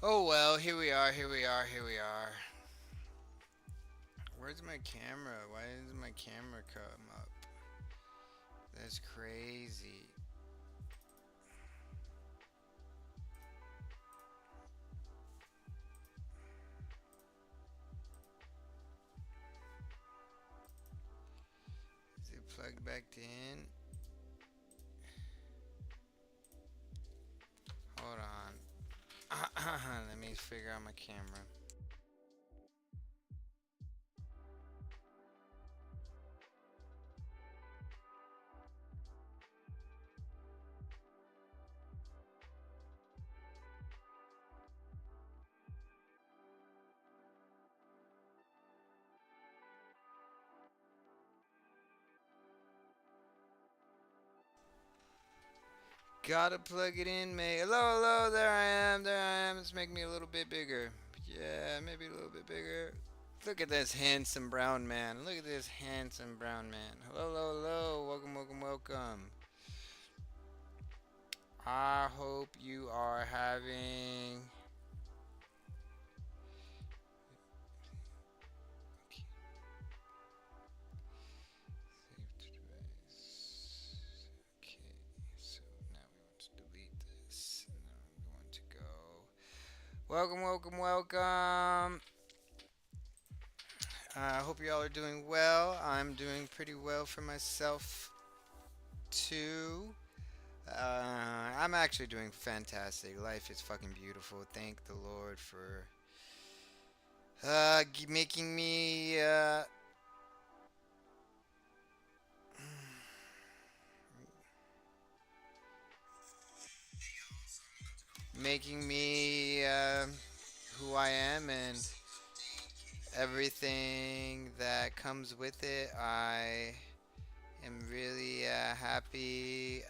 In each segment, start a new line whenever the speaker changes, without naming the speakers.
Oh well, here we are, here we are, here we are. Where's my camera? Why doesn't my camera come up? That's crazy. Is it plugged back in? Hold on. Let me figure out my camera. Gotta plug it in, mate. Hello, hello, there I am, there I am. Let's make me a little bit bigger. Yeah, maybe a little bit bigger. Look at this handsome brown man. Look at this handsome brown man. Hello, hello, hello. Welcome, welcome, welcome. I hope you are having. Save to device. Okay, so now we want to delete this, and then I'm going to go. Welcome, welcome, welcome. I hope you all are doing well. I'm doing pretty well for myself too. I'm actually doing fantastic. Life is fucking beautiful. Thank the Lord for making me making me who I am and everything that comes with it. I am really happy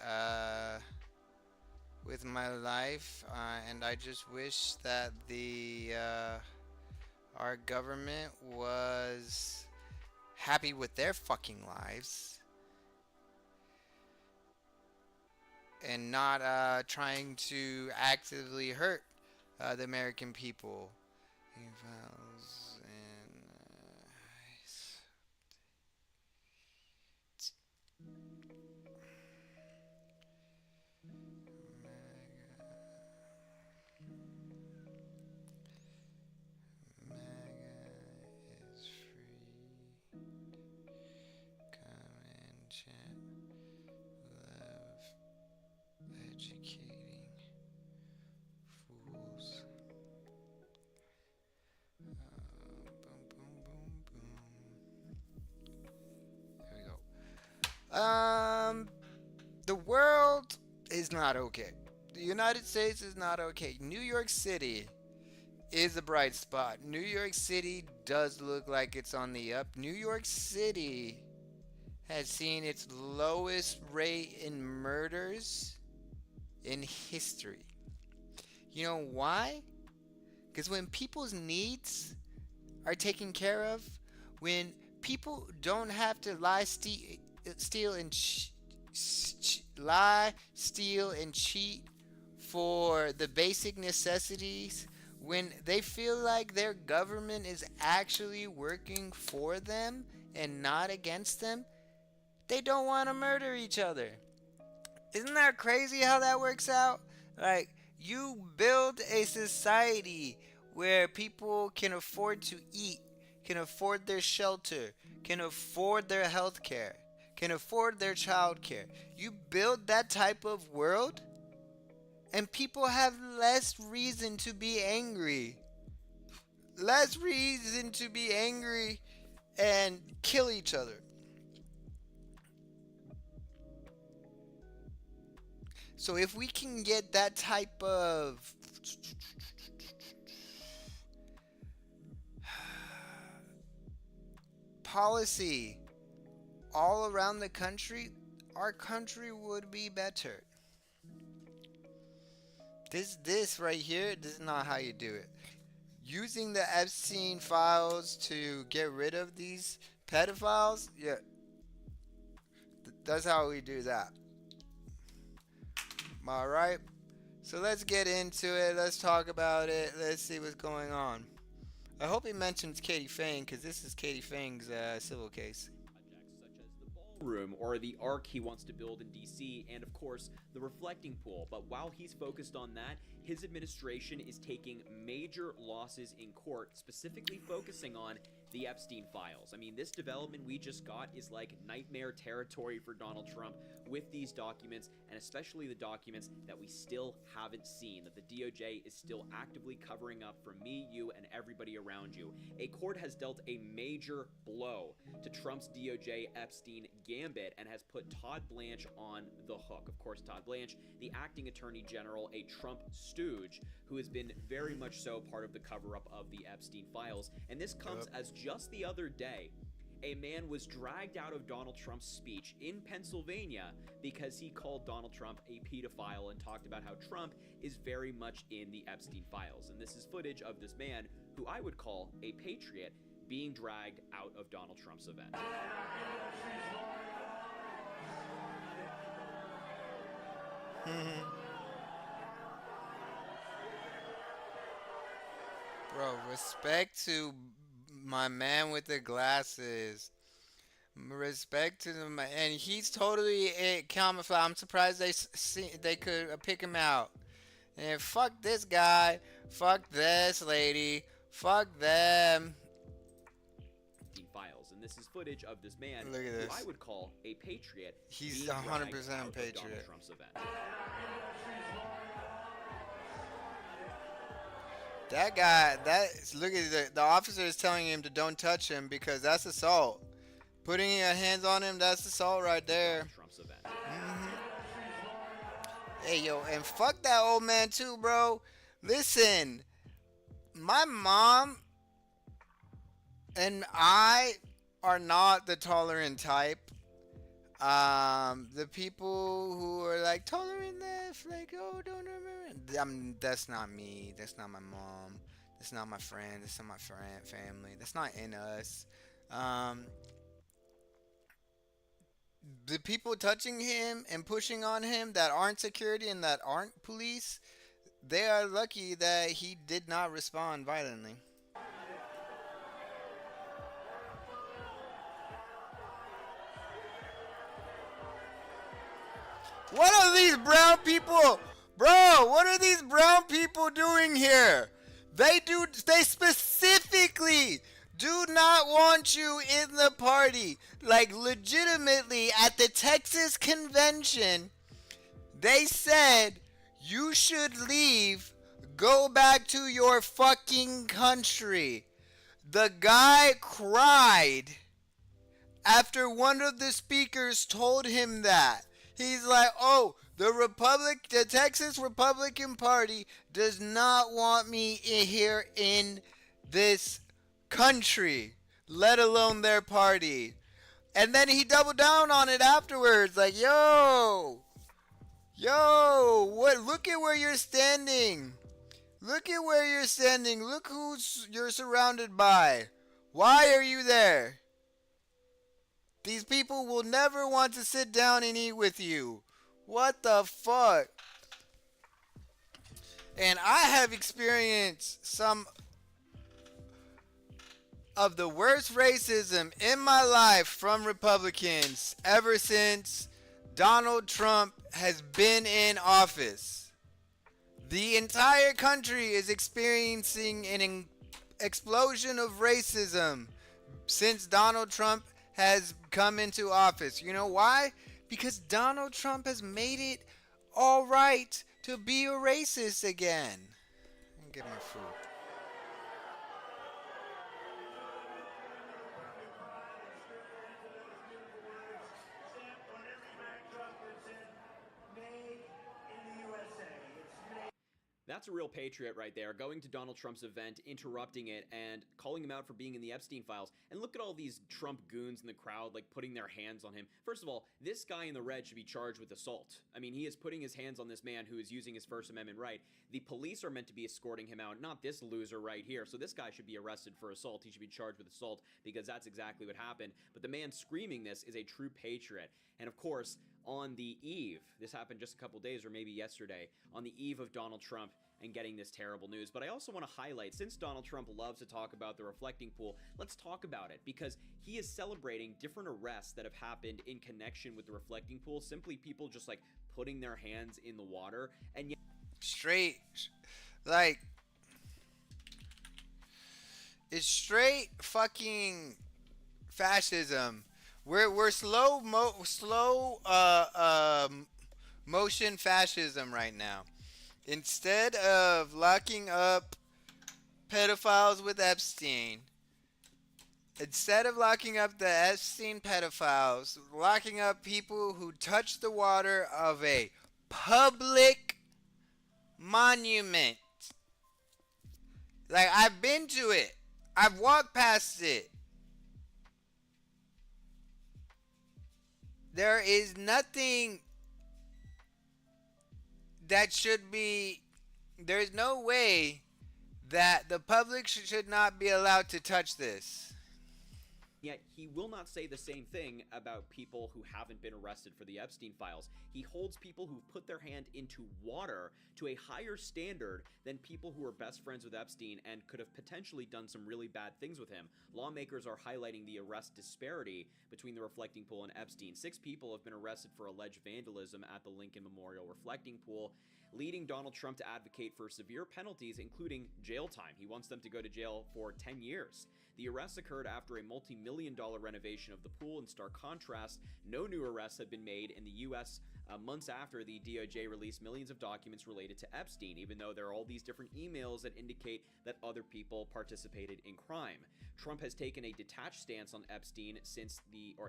with my life, and I just wish that the our government was happy with their fucking lives and not trying to actively hurt the American people. Evals and MAGA is free. Come and chat. Love educating fools. Boom, boom, boom, boom. There we go. The world is not okay. The United States is not okay. New York City is a bright spot. New York City does look like it's on the up. New York City has seen its lowest rate in murders in history. You know why? Because when people's needs are taken care of, when people don't have to steal, and lie, steal, and cheat for the basic necessities, when they feel like their government is actually working for them and not against them, they don't want to murder each other. Isn't that crazy how that works out? Like, you build a society where people can afford to eat, can afford their shelter, can afford their health care, can afford their child care. You build that type of world, and people have less reason to be angry. Less reason to be angry and kill each other. So if we can get that type of policy all around the country, our country would be better. This right here, this is not how you do it. Using the Epstein files to get rid of these pedophiles, yeah, that's how we do that. All right. So let's get into it. Let's talk about it. Let's see what's going on. I hope he mentions Katie Fang because this is Katie Fang's civil case.
Projects such as the ballroom or the arc he wants to build in DC, and of course, the reflecting pool. But while he's focused on that, his administration is taking major losses in court, specifically focusing on the Epstein files. I mean, this development we just got is like nightmare territory for Donald Trump with these documents, and especially the documents that we still haven't seen, that the DOJ is still actively covering up for me, you, and everybody around you. A court has dealt a major blow to Trump's DOJ Epstein gambit and has put Todd Blanche on the hook. Of course, Todd Blanche, the acting attorney general, a Trump stooge, who has been very much so part of the cover-up of the Epstein files. And this comes as just the other day, a man was dragged out of Donald Trump's speech in Pennsylvania because he called Donald Trump a pedophile and talked about how Trump is very much in the Epstein files. And this is footage of this man, who I would call a patriot, being dragged out of Donald Trump's event.
Bro, respect to my man with the glasses. Respect to the man, and he's totally camouflage. I'm surprised they could pick him out. And fuck this guy, fuck this lady, fuck them.
Files, and this is footage of this man
Look at
who
this.
I would call a patriot.
He's
being
100%
dragged out of
patriot.
Donald Trump's event.
That guy, look at the officer is telling him to don't touch him because that's assault. Putting your hands on him, that's assault right there.
Trump's event.
Hey yo, and fuck that old man too, bro. Listen, my mom and I are not the tolerant type. The people who are like tolerant left, like, oh, don't remember. That's not me. That's not my mom. That's not my friend. That's not my family. That's not in us. The people touching him and pushing on him that aren't security and that aren't police, they are lucky that he did not respond violently. What are these brown people? Bro, what are these brown people doing here? They specifically do not want you in the party. Like, legitimately, at the Texas convention, they said you should leave, go back to your fucking country. The guy cried after one of the speakers told him that. He's like, oh, the Texas Republican Party does not want me here in this country, let alone their party. And then he doubled down on it afterwards, like, yo, what? Look at where you're standing. Look at where you're standing. Look who you're surrounded by. Why are you there? These people will never want to sit down and eat with you. What the fuck? And I have experienced some of the worst racism in my life from Republicans ever since Donald Trump has been in office. The entire country is experiencing an explosion of racism since Donald Trump has come into office. You know why? Because Donald Trump has made it all right to be a racist again. Get my food.
That's a real patriot right there, going to Donald Trump's event, interrupting it, and calling him out for being in the Epstein files. And look at all these Trump goons in the crowd, like, putting their hands on him. First of all, this guy in the red should be charged with assault. I mean, he is putting his hands on this man who is using his First Amendment right. The police are meant to be escorting him out, not this loser right here. So this guy should be arrested for assault. He should be charged with assault because that's exactly what happened. But the man screaming this is a true patriot. And of course, on the eve. This happened just a couple days or maybe yesterday, on the eve of Donald Trump and getting this terrible news. But I also want to highlight, since Donald Trump loves to talk about the reflecting pool, let's talk about it, because he is celebrating different arrests that have happened in connection with the reflecting pool. Simply people just like putting their hands in the water. And yet,
Straight, like, it's straight fucking fascism. We're motion fascism right now. Instead of locking up pedophiles with Epstein, instead of locking up the Epstein pedophiles, locking up people who touch the water of a public monument. Like, I've been to it. I've walked past it. There is nothing that should be. There's no way that the public should not be allowed to touch this.
Yet he will not say the same thing about people who haven't been arrested for the Epstein files. He holds people who've put their hand into water to a higher standard than people who are best friends with Epstein and could have potentially done some really bad things with him. Lawmakers are highlighting the arrest disparity between the reflecting pool and Epstein. 6 people have been arrested for alleged vandalism at the Lincoln Memorial reflecting pool, leading Donald Trump to advocate for severe penalties, including jail time. He wants them to go to jail for 10 years. The arrests occurred after a multi-million-dollar renovation of the pool. In stark contrast, no new arrests have been made in the U.S. Months after the DOJ released millions of documents related to Epstein, even though there are all these different emails that indicate that other people participated in crime. Trump has taken a detached stance on Epstein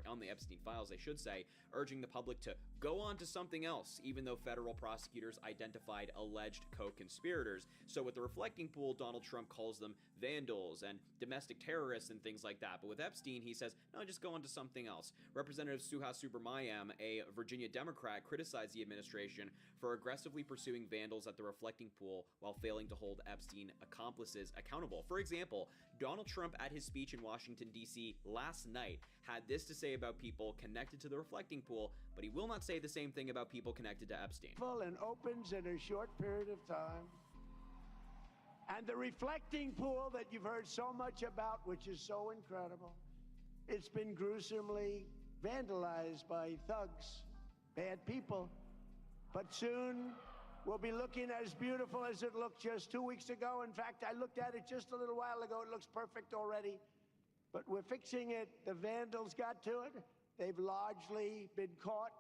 on the Epstein files, I should say, urging the public to go on to something else, even though federal prosecutors identified alleged co-conspirators. So with the reflecting pool, Donald Trump calls them vandals and domestic terrorists and things like that. But with Epstein, he says, no, just go on to something else. Representative Suhas Subramaniam, a Virginia Democrat, criticized the administration for aggressively pursuing vandals at the reflecting pool while failing to hold Epstein accomplices accountable. For example, Donald Trump at his speech in Washington, D.C. last night had this to say about people connected to the reflecting pool, but he will not say the same thing about people connected to Epstein.
And opens in a short period of time. And the reflecting pool that you've heard so much about, which is so incredible, it's been gruesomely vandalized by thugs, bad people. But soon will be looking as beautiful as it looked just 2 weeks ago. In fact, I looked at it just a little while ago. It looks perfect already. But we're fixing it. The vandals got to it. They've largely been caught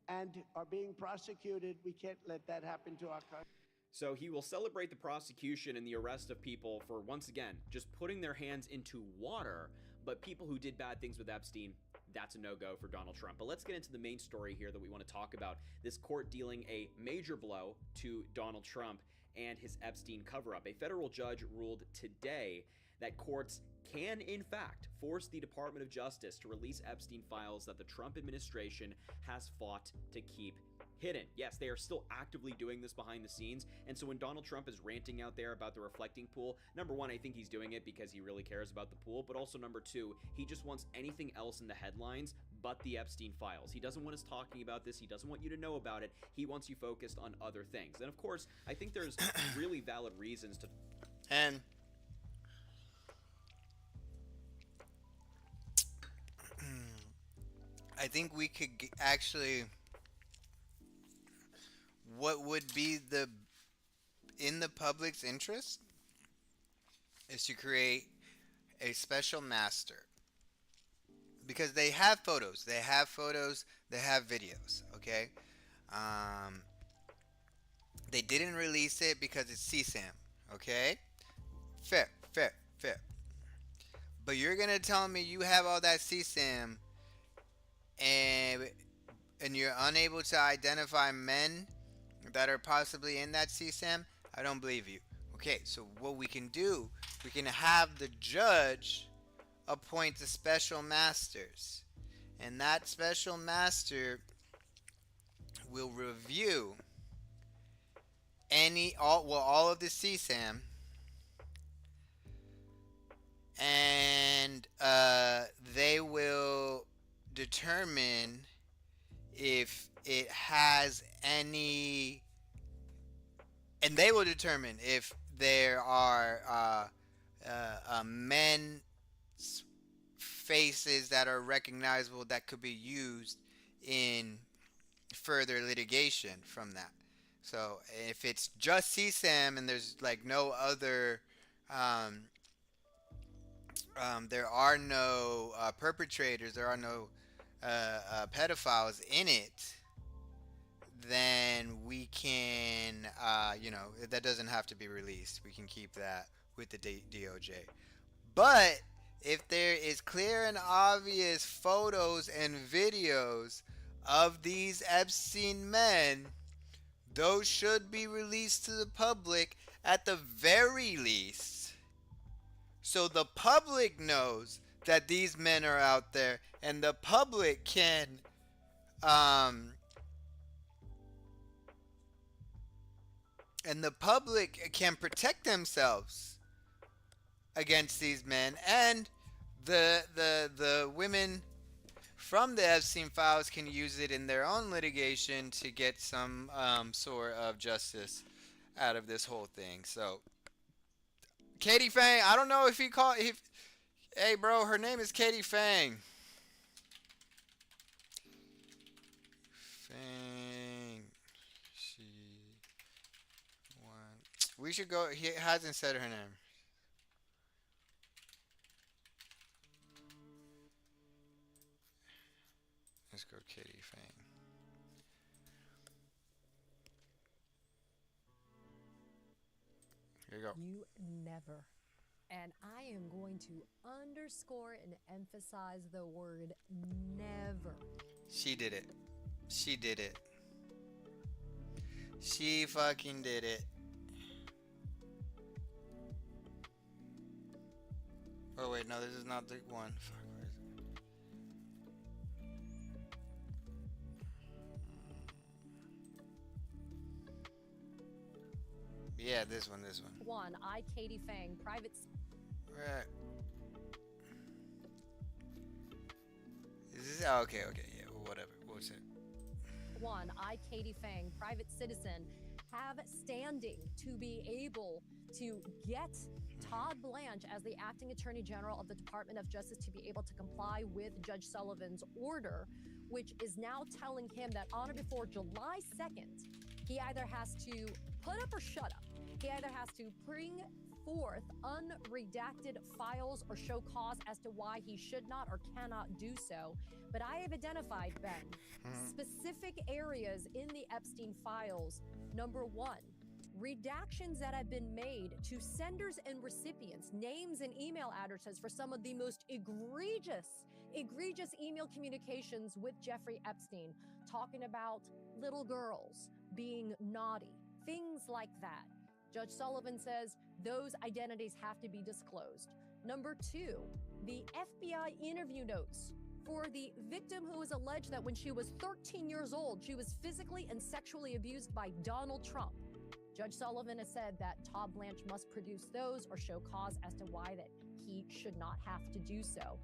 and are being prosecuted. We can't let that happen to our country.
So he will celebrate the prosecution and the arrest of people for, once again, just putting their hands into water. But people who did bad things with Epstein, that's a no-go for Donald Trump. But let's get into the main story here that we want to talk about. This court dealing a major blow to Donald Trump and his Epstein cover-up. A federal judge ruled today that courts can, in fact, force the Department of Justice to release Epstein files that the Trump administration has fought to keep hidden. Yes, they are still actively doing this behind the scenes. And so when Donald Trump is ranting out there about the reflecting pool, number one, I think he's doing it because he really cares about the pool. But also number two, he just wants anything else in the headlines but the Epstein files. He doesn't want us talking about this. He doesn't want you to know about it. He wants you focused on other things. And of course, I think there's really valid reasons to...
And I think we could actually... What would be in the public's interest is to create a special master, because they have photos, they have videos. Okay, they didn't release it because it's CSAM. Okay, fair. But you're gonna tell me you have all that CSAM and you're unable to identify men that are possibly in that CSAM? I don't believe you. Okay, so what we can do, we can have the judge appoint the special masters, and that special master will review all of the CSAM, and they will determine if it has any, and they will determine if there are men faces that are recognizable that could be used in further litigation from that. So if it's just CSAM and there's like no other, um, there are no perpetrators, there are no pedophiles in it, then we can, that doesn't have to be released. We can keep that with the DOJ. But if there is clear and obvious photos and videos of these Epstein men, those should be released to the public at the very least. So the public knows that these men are out there and the public um can protect themselves against these men, and the women from the Epstein files can use it in their own litigation to get some sort of justice out of this whole thing. So Katie Fang, I don't know if he called. If, hey, bro, her name is Katie Fang. Fang. She. One. We should go. He hasn't said her name. Let's go, Katie Fang. Here you go.
You never. And I am going to underscore and emphasize the word never.
She did it. She did it. She fucking did it. Oh wait, no, this is not the one. Fuck, where is it? Yeah, this one, this one.
One, I, Katie Fang, private.
Right. Is this? Oh, okay, okay, yeah, whatever. What's it?
One, I, Katie Fang, private citizen, have standing to be able to get Todd Blanche as the acting attorney general of the Department of Justice to be able to comply with Judge Sullivan's order, which is now telling him that on or before July 2nd, he either has to put up or shut up. He either has to bring forth unredacted files or show cause as to why he should not or cannot do so. But I have identified, Ben, specific areas in the Epstein files. Number one, redactions that have been made to senders and recipients, names and email addresses for some of the most egregious email communications with Jeffrey Epstein, talking about little girls being naughty, things like that. Judge Sullivan says those identities have to be disclosed. Number two, the FBI interview notes for the victim who was alleged that when she was 13 years old, she was physically and sexually abused by Donald Trump. Judge Sullivan has said that Todd Blanche must produce those or show cause as to why that he should not have to do so.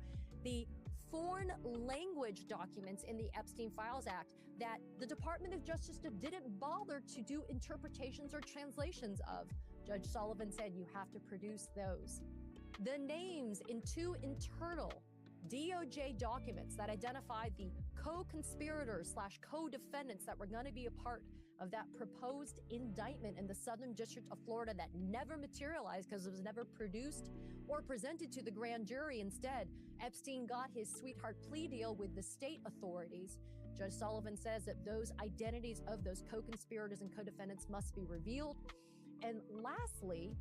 The foreign language documents in the Epstein Files Act that the Department of Justice didn't bother to do interpretations or translations of. Judge Sullivan said you have to produce those. The names in two internal DOJ documents that identified the co-conspirators / co-defendants that were going to be a part of that proposed indictment in the Southern District of Florida that never materialized because it was never produced or presented to the grand jury. Instead, Epstein got his sweetheart plea deal with the state authorities. Judge Sullivan says that those identities of those co-conspirators and co-defendants must be revealed. And lastly,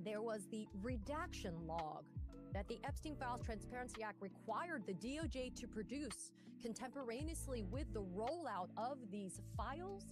there was the redaction log that the Epstein Files Transparency Act required the DOJ to produce contemporaneously with the rollout of these files.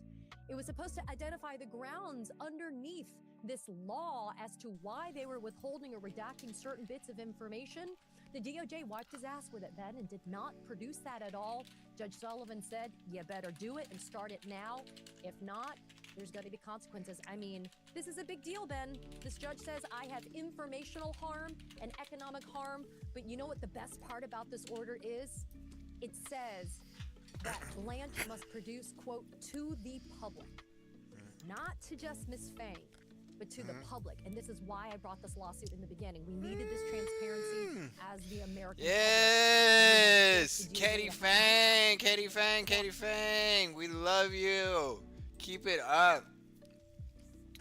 It was supposed to identify the grounds underneath this law as to why they were withholding or redacting certain bits of information. The DOJ wiped his ass with it then and did not produce that at all. Judge Sullivan said, you better do it and start it now. If not, there's going to be consequences. I mean, this is a big deal, Ben. This judge says I have informational harm and economic harm. But you know what the best part about this order is? It says that Blanche must produce, quote, to the public, not to just Ms. Fang, but to the public. And this is why I brought this lawsuit in the beginning. We needed this transparency as the American
Yes,
public.
Katie Fang, Katie Fang, Katie Fang. We love you. Keep it up.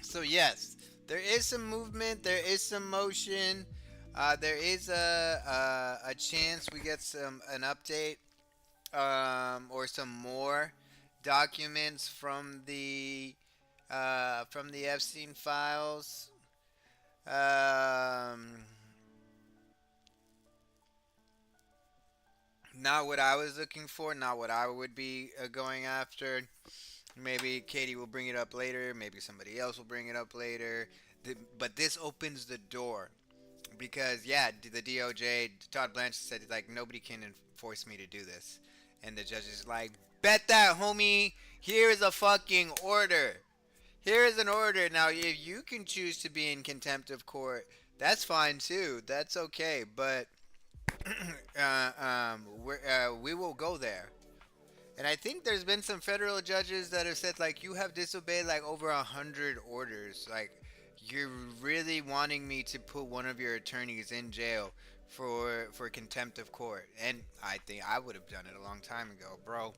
So yes, there is some movement. There is some motion. There is a chance we get an update or some more documents from the Epstein files. Not what I was looking for, not what I would be going after. Maybe Katie will bring it up later. Maybe somebody else will bring it up later. But this opens the door because yeah, the DOJ, Todd Blanchard said like nobody can enforce me to do this, and the judge is like, bet that, homie. Here is a fucking order. Here is an order. Now, if you can choose to be in contempt of court, that's fine too. That's okay. But we will go there. And I think there's been some federal judges that have said like you have disobeyed like over 100 orders. Like you're really wanting me to put one of your attorneys in jail for contempt of court. And I think I would have done it a long time ago, bro.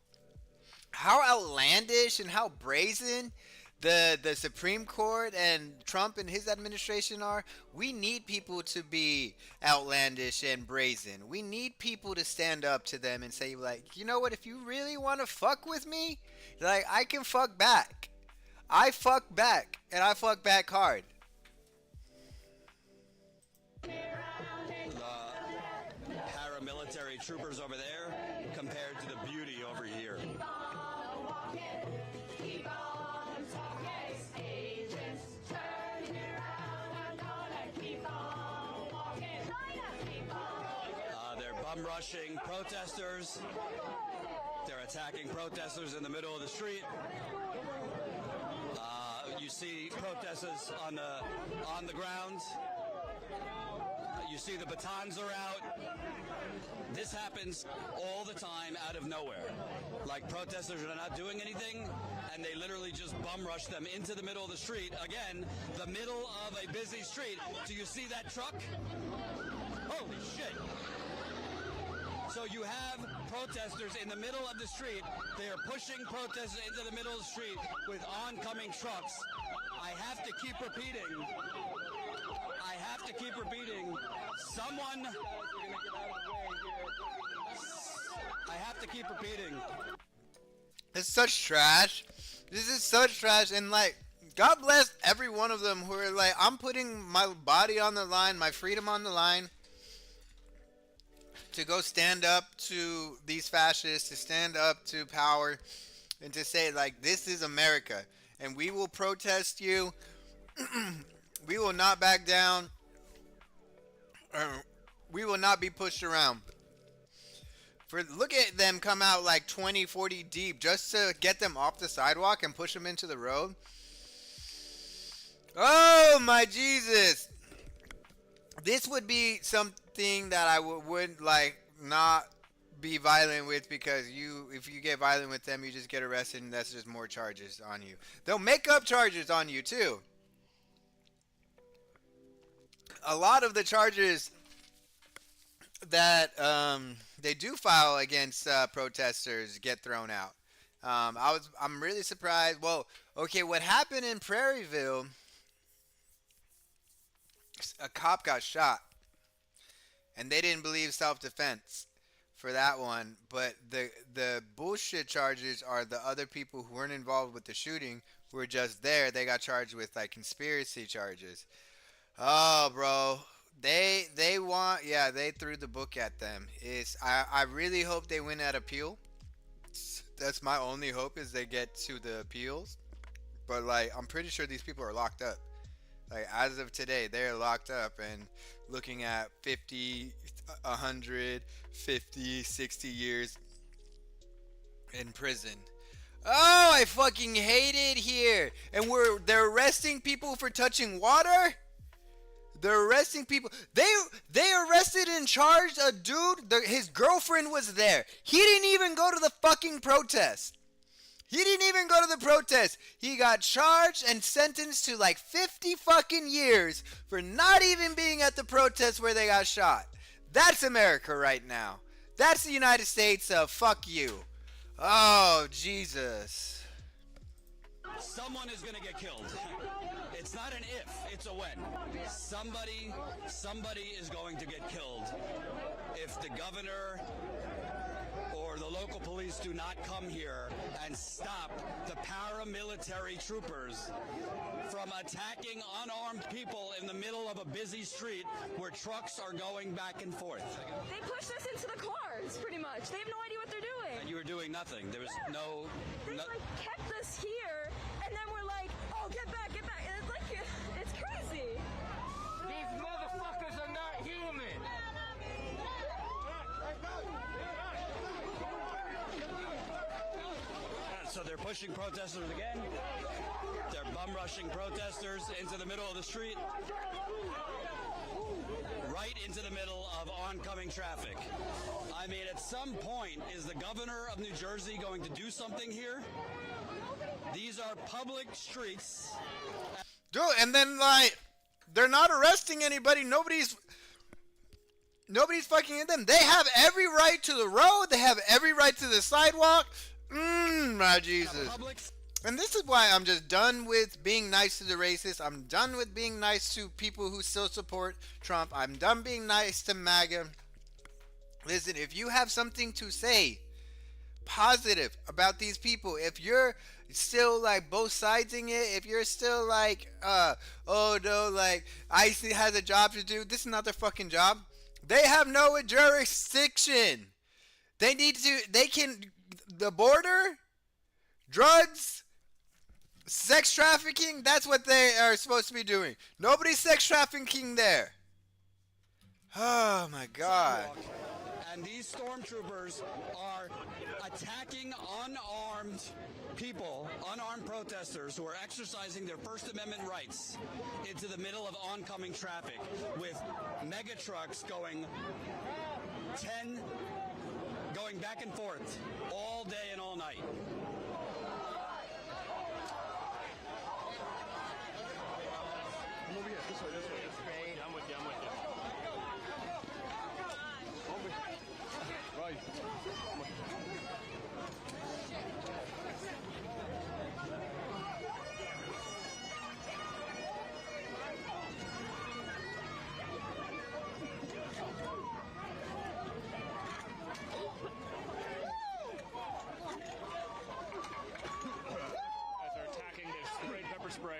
How outlandish and how brazen the Supreme Court and Trump and his administration are. We need people to be outlandish and brazen. We need people to stand up to them and say like, you know what, if you really want to fuck with me, like I can fuck back. I fuck back and I fuck back hard.
The paramilitary troopers over there compared to the beauty over here. They're bum rushing protesters. They're attacking protesters in the middle of the street. You see protesters on the ground. You see the batons are out. This happens all the time out of nowhere. Like protesters are not doing anything, and they literally just bum rush them into the middle of the street. Again, the middle of a busy street. Do you see that truck? Holy shit. So you have protesters in the middle of the street. They are pushing protesters into the middle of the street with oncoming trucks. I have to keep repeating. Someone. I have to keep repeating.
It's such trash. This is such trash. And like, God bless every one of them who are like, I'm putting my body on the line, my freedom on the line, to go stand up to these fascists, to stand up to power, and to say like, this is America, and we will protest you. We will not back down. We will not be pushed around. Look at them come out like 20, 40 deep just to get them off the sidewalk and push them into the road. Oh my Jesus. This would be something that I would like not be violent with, because if you get violent with them, you just get arrested and that's just more charges on you. They'll make up charges on you too. A lot of the charges that they do file against protesters get thrown out. I'm really surprised. Well, okay, what happened in Prairieville? A cop got shot, and they didn't believe self-defense for that one. But the bullshit charges are the other people who weren't involved with the shooting, who were just there. They got charged with like conspiracy charges. Oh, bro. They threw the book at them. I really hope they win at appeal. That's my only hope, is they get to the appeals. But like, I'm pretty sure these people are locked up. Like, as of today, they're locked up and looking at 50, 100, 50, 60 years in prison. Oh, I fucking hate it here. And they're arresting people for touching water? They're arresting people. They arrested and charged a dude. His girlfriend was there. He didn't even go to the fucking protest. He didn't even go to the protest. He got charged and sentenced to like 50 fucking years for not even being at the protest where they got shot. That's America right now. That's the United States of fuck you. Oh, Jesus.
Someone is going to get killed. It's not an if, it's a when. Somebody is going to get killed if the governor or the local police do not come here and stop the paramilitary troopers from attacking unarmed people in the middle of a busy street where trucks are going back and forth.
They pushed us into the cars, pretty much. They have no idea what they're doing.
And you were doing nothing. There was
They like kept us here, and then we're like, oh, get back, get back. And it's like, it's crazy.
These motherfuckers are not human.
So they're pushing protesters again. They're bum rushing protesters into the middle of the street. Right into the middle of oncoming traffic. I mean, at some point, is the governor of New Jersey going to do something here? These are public streets.
Dude, and then like, they're not arresting anybody. Nobody's fucking at them. They have every right to the road. They have every right to the sidewalk. My Jesus. And this is why I'm just done with being nice to the racists. I'm done with being nice to people who still support Trump. I'm done being nice to MAGA. Listen, if you have something to say positive about these people, if you're still like both sidesing it, if you're still like, oh no, like ICE has a job to do, this is not their fucking job. They have no jurisdiction. The border, drugs, sex trafficking, that's what they are supposed to be doing. Nobody's sex trafficking there. Oh my God.
And these stormtroopers are attacking unarmed people, unarmed protesters who are exercising their First Amendment rights into the middle of oncoming traffic with mega trucks going back and forth all day and all night.
Come over here. This way. Yeah, I'm with you. Right. As they're attacking, they've sprayed pepper spray.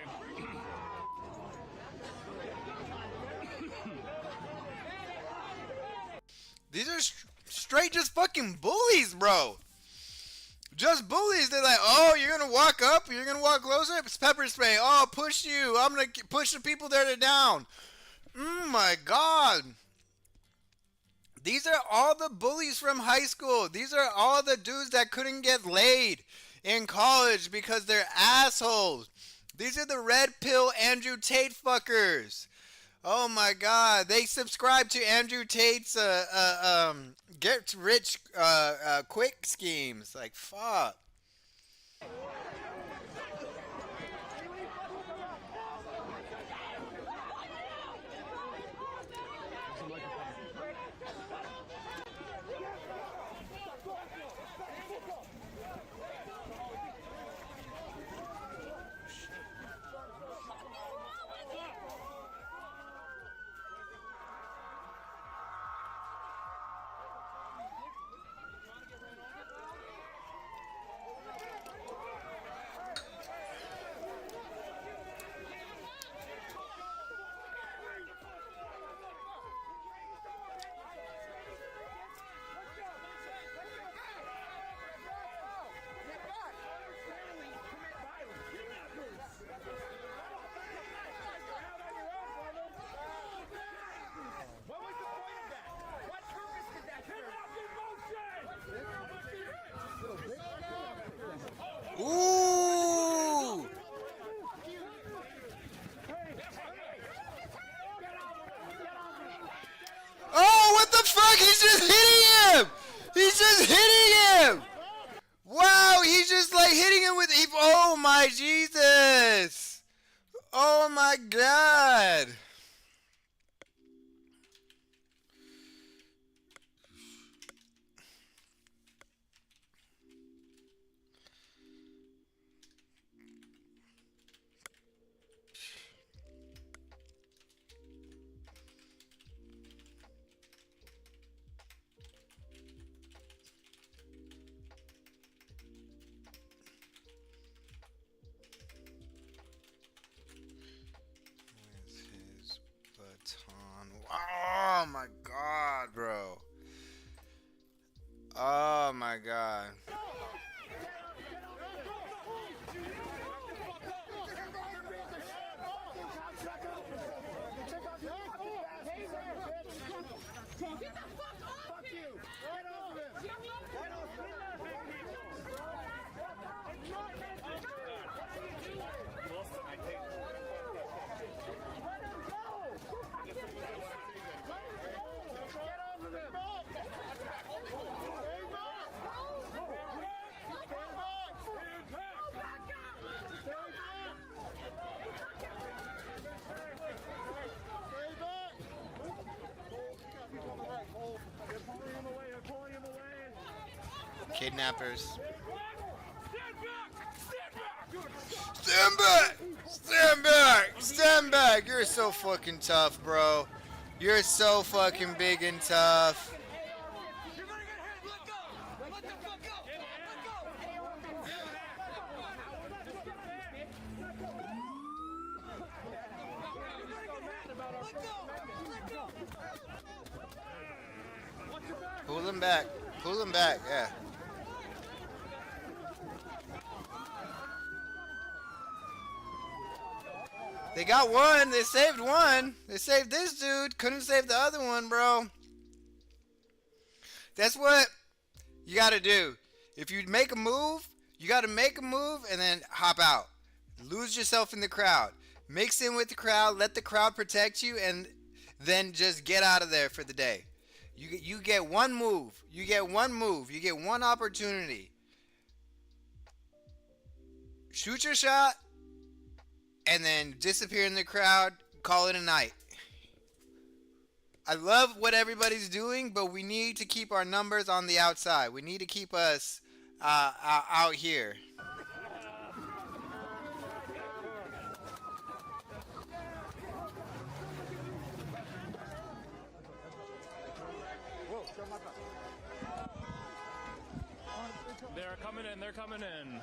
These are straight just fucking bullies, bro. Just bullies. They're like, oh, you're going to walk up? You're going to walk closer? It's pepper spray. Oh, push you. I'm going to push the people there to down. My God. These are all the bullies from high school. These are all the dudes that couldn't get laid in college because they're assholes. These are the red pill Andrew Tate fuckers. Oh my God. They subscribe to Andrew Tate's get rich quick schemes. Like, fuck. Ooh! my Jesus! Oh my God! With his baton. Oh my God, bro. Oh my God. Kidnappers. Stand back! Stand back! Stand back! You're so fucking tough, bro. You're so fucking big and tough. Pull him back. Pull him back, yeah. They got one. They saved one. They saved this dude. Couldn't save the other one, bro. That's what you got to do. If you make a move, you got to make a move and then hop out. Lose yourself in the crowd. Mix in with the crowd. Let the crowd protect you, and then just get out of there for the day. You get one move. You get one move. You get one opportunity. Shoot your shot, and then disappear in the crowd. Call it a night. I love what everybody's doing, but we need to keep our numbers on the outside. We need to keep us out here.
They're coming in. They're coming in.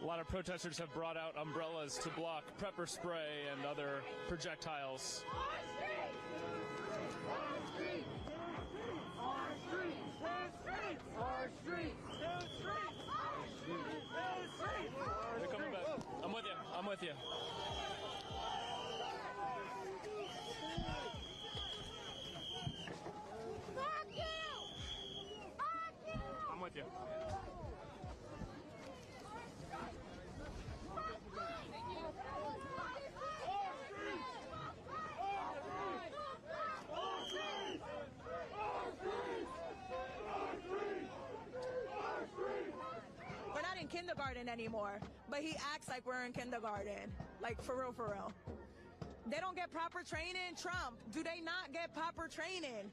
A lot of protesters have brought out umbrellas to block pepper spray and other projectiles. They're coming back. I'm with you. I'm with you. I'm with you.
We're not in kindergarten anymore, but he acts like we're in kindergarten. Like, for real, for real. They don't get proper training, Trump. Do they not get proper training?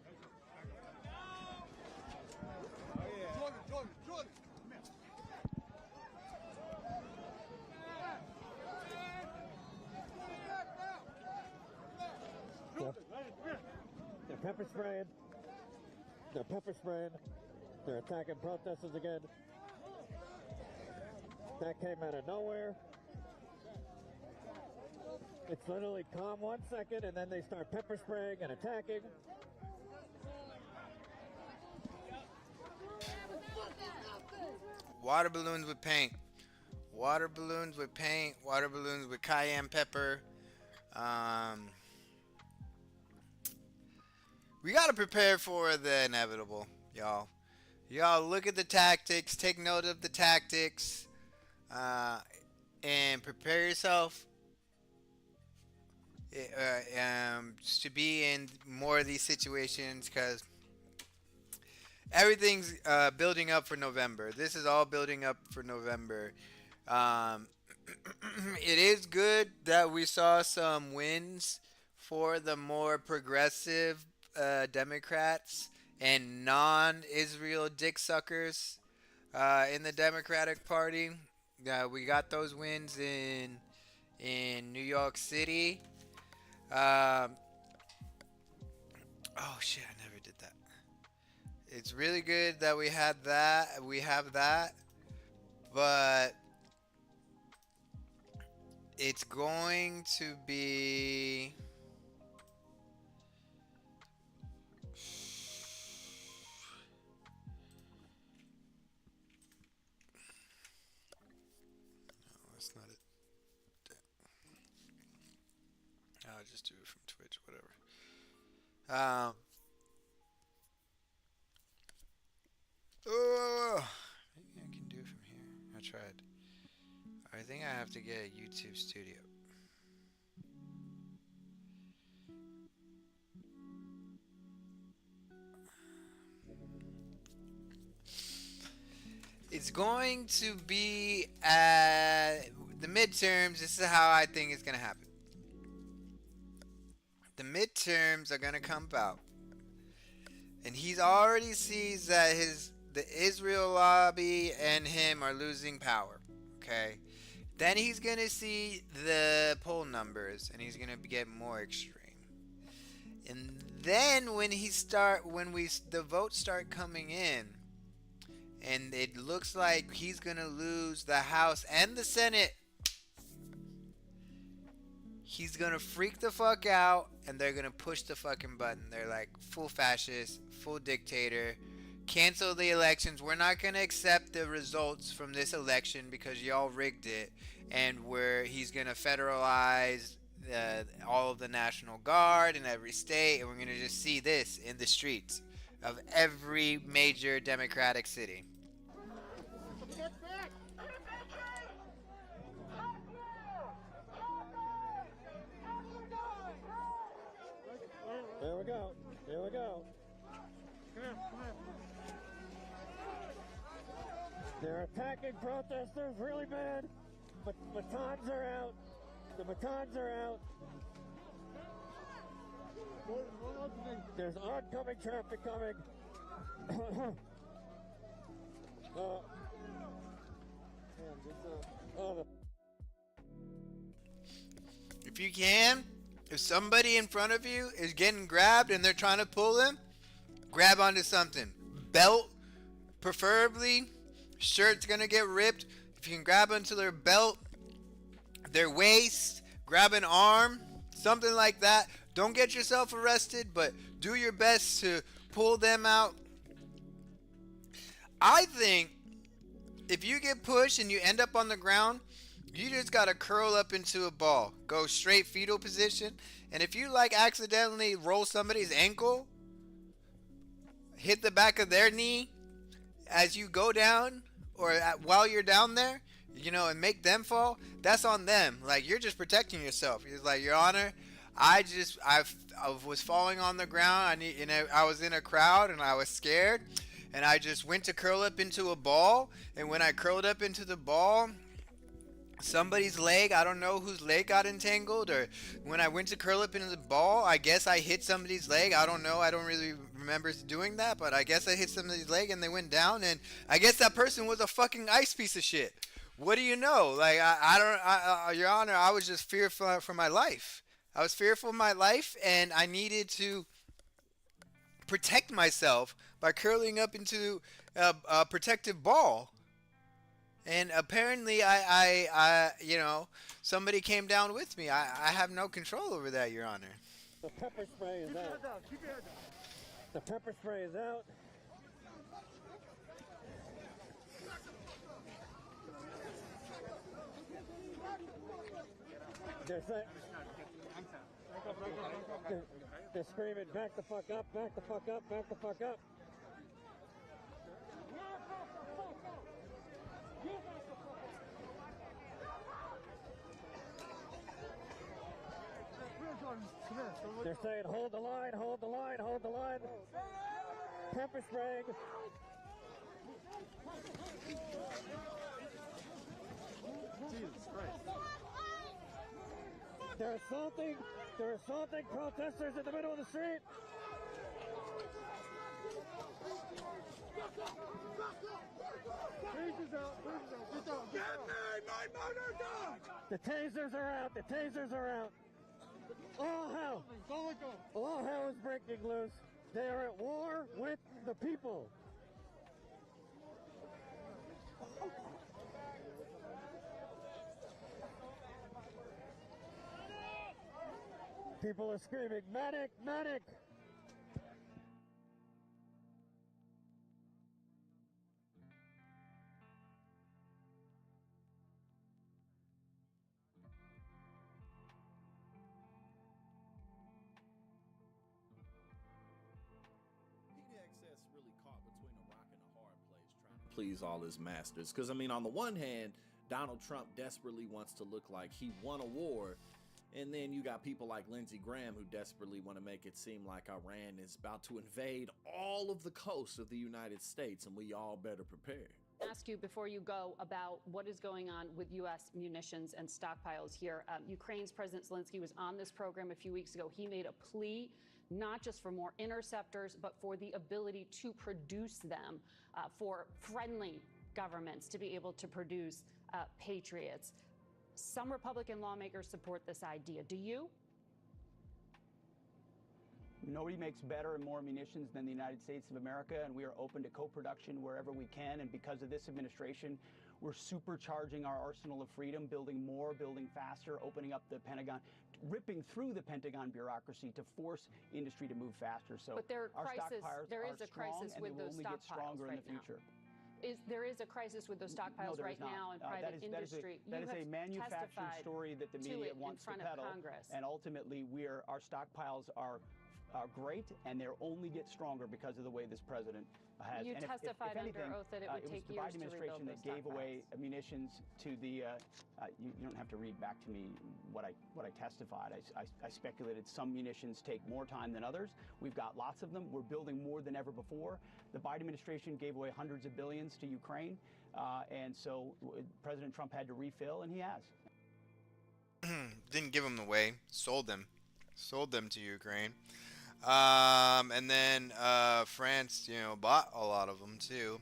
Jordan.
They're pepper spraying. They're pepper spraying. They're attacking protesters again. That came out of nowhere. It's literally calm 1 second, and then they start pepper spraying and attacking.
Water balloons with paint. Water balloons with paint. Water balloons with cayenne pepper. We got to prepare for the inevitable, y'all. Y'all look at the tactics, take note of the tactics, uh, and prepare yourself to be in more of these situations because everything's building up for November. This is all building up for November. Um, it is good that we saw some wins for the more progressive Democrats and non-Israel dick suckers in the Democratic Party. We got those wins in New York City. Um, oh shit! I never did that. It's really good that we had that. We have that, but it's going to be. No, that's not it. I'll just do it from Twitch, whatever. Maybe I can do it from here. I tried. I think I have to get a YouTube studio. It's going to be at the midterms. This is how I think it's going to happen. The midterms are going to come out. And he already sees that the Israel lobby and him are losing power. Okay? Then he's going to see the poll numbers and he's going to get more extreme. And then when the votes start coming in and it looks like he's going to lose the House and the Senate, he's going to freak the fuck out and they're going to push the fucking button. They're like, full fascist, full dictator, cancel the elections. We're not going to accept the results from this election because y'all rigged it. And he's going to federalize all of the National Guard in every state. And we're going to just see this in the streets of every major Democratic city.
There we go. Here we go. They're attacking protesters really bad. But batons are out. The batons are out. There's oncoming traffic coming.
If you can, if somebody in front of you is getting grabbed and they're trying to pull them, grab onto something. Belt, preferably. Shirt's gonna get ripped. If you can grab onto their belt, their waist, grab an arm, something like that. Don't get yourself arrested, but do your best to pull them out. I think if you get pushed and you end up on the ground, you just gotta curl up into a ball. Go straight fetal position. And if you accidentally roll somebody's ankle, hit the back of their knee as you go down or while you're down there, and make them fall, that's on them. You're just protecting yourself. It's like, Your Honor, I was falling on the ground. I was in a crowd and I was scared. And I just went to curl up into a ball. And when I curled up into the ball, somebody's leg, I don't know whose leg got entangled, or when I went to curl up into the ball, I guess I hit somebody's leg. I don't know. I don't really remember doing that, but I guess I hit somebody's leg and they went down, and I guess that person was a fucking ice piece of shit. What do you know? Your Honor, I was just fearful for my life. I was fearful of my life, and I needed to protect myself by curling up into a protective ball. And apparently, somebody came down with me. I have no control over that, Your Honor.
The pepper spray is out. Keep your head down. The pepper spray is out. There's that. They're screaming, back the fuck up, back the fuck up, back the fuck up. They're saying, hold the line, hold the line, hold the line. Pepper spraying.
Jesus Christ.
They're assaulting protesters in the middle of the street. The tasers are out, the tasers are out. All hell is breaking loose. They are at war with the people. People are screaming, medic, medic!
Really caught between a rock and a hard place trying to please all his masters. Because, I mean, on the one hand, Donald Trump desperately wants to look like he won a war. And then you got people like Lindsey Graham who desperately want to make it seem like Iran is about to invade all of the coast of the United States, and we all better prepare.
Ask you before you go about what is going on with U.S. munitions and stockpiles here. Ukraine's President Zelensky was on this program a few weeks ago. He made a plea not just for more interceptors, but for the ability to produce them, for friendly governments to be able to produce patriots. Some Republican lawmakers support this idea. Do you?
Nobody makes better and more munitions than the United States of America, and we are open to co-production wherever we can. And because of this administration, we're supercharging our arsenal of freedom, building more, building faster, opening up the Pentagon, ripping through the Pentagon bureaucracy to force industry to move faster. So
but there
our stockpiles
there
are
is a
strong,
crisis
and
with
they will
those
only get
stockpiles
stronger
right
in the future.
There is a crisis with those stockpiles
No,
right now in private industry.
That is a manufactured story that the media wants to peddle. And ultimately, our stockpiles are great, and they'll only get stronger because of the way this president has.
You testified
if anything,
under oath that it would take years to rebuild those stockpiles.
It was the Biden administration that gave away munitions to the. You don't have to read back to me what I testified. I speculated some munitions take more time than others. We've got lots of them. We're building more than ever before. The Biden administration gave away hundreds of billions to Ukraine, and so President Trump had to refill, and he has.
Didn't give them away. Sold them to Ukraine. And then France, bought a lot of them too.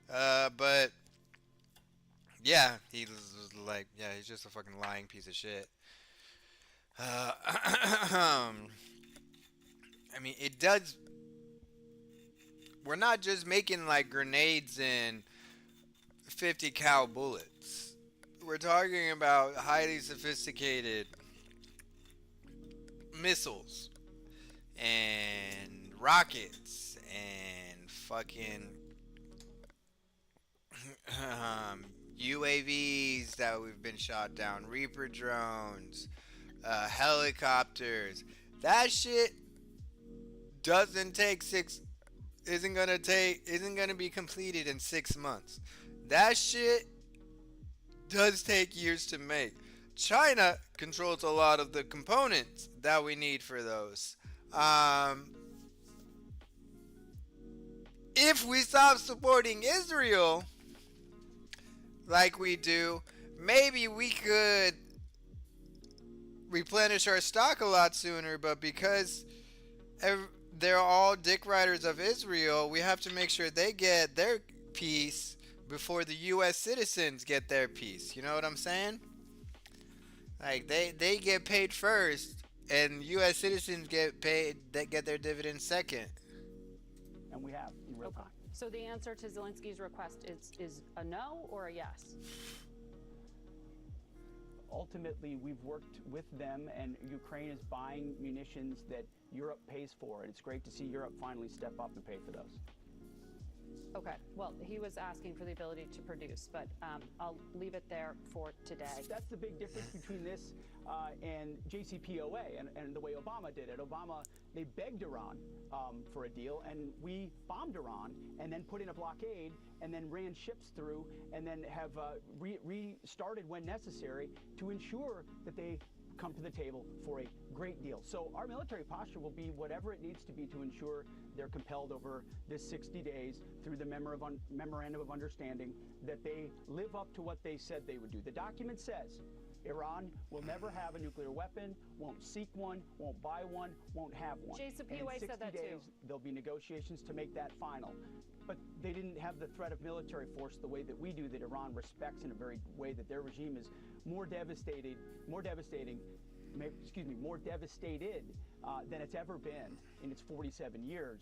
But yeah, he's just a fucking lying piece of shit. I mean, it does. We're not just making like grenades and 50 cal bullets. We're talking about highly sophisticated missiles and rockets and fucking UAVs that we've been shot down, Reaper drones, helicopters. That shit isn't gonna be completed in 6 months. That shit does take years to make. China controls a lot of the components that we need for those. If we stop supporting Israel like we do, maybe we could replenish our stock a lot sooner, but because they're all dick riders of Israel, we have to make sure they get their piece before the U.S. citizens get their piece. You know what I'm saying? Like, they get paid first, and U.S. citizens get paid, they get their dividends second.
And we have in real time.
So the answer to Zelensky's request is a no or a yes?
Ultimately, we've worked with them, and Ukraine is buying munitions that Europe pays for, and it's great to see Europe finally step up and pay for those.
Okay, well, he was asking for the ability to produce, but I'll leave it there for today.
That's the big difference between this and JCPOA and the way Obama did it. Obama, they begged Iran for a deal, and we bombed Iran and then put in a blockade and then ran ships through and then have restarted when necessary to ensure that they come to the table for a great deal. So our military posture will be whatever it needs to be to ensure they're compelled over this 60 days through the memorandum of understanding that they live up to what they said they would do. The document says Iran will never have a nuclear weapon, won't seek one, won't buy one, won't have one.
JCPOA said that
days,
too.
There'll be negotiations to make that final. But they didn't have the threat of military force the way that we do, that Iran respects in a very way that their regime is more devastated than it's ever been in its 47 years.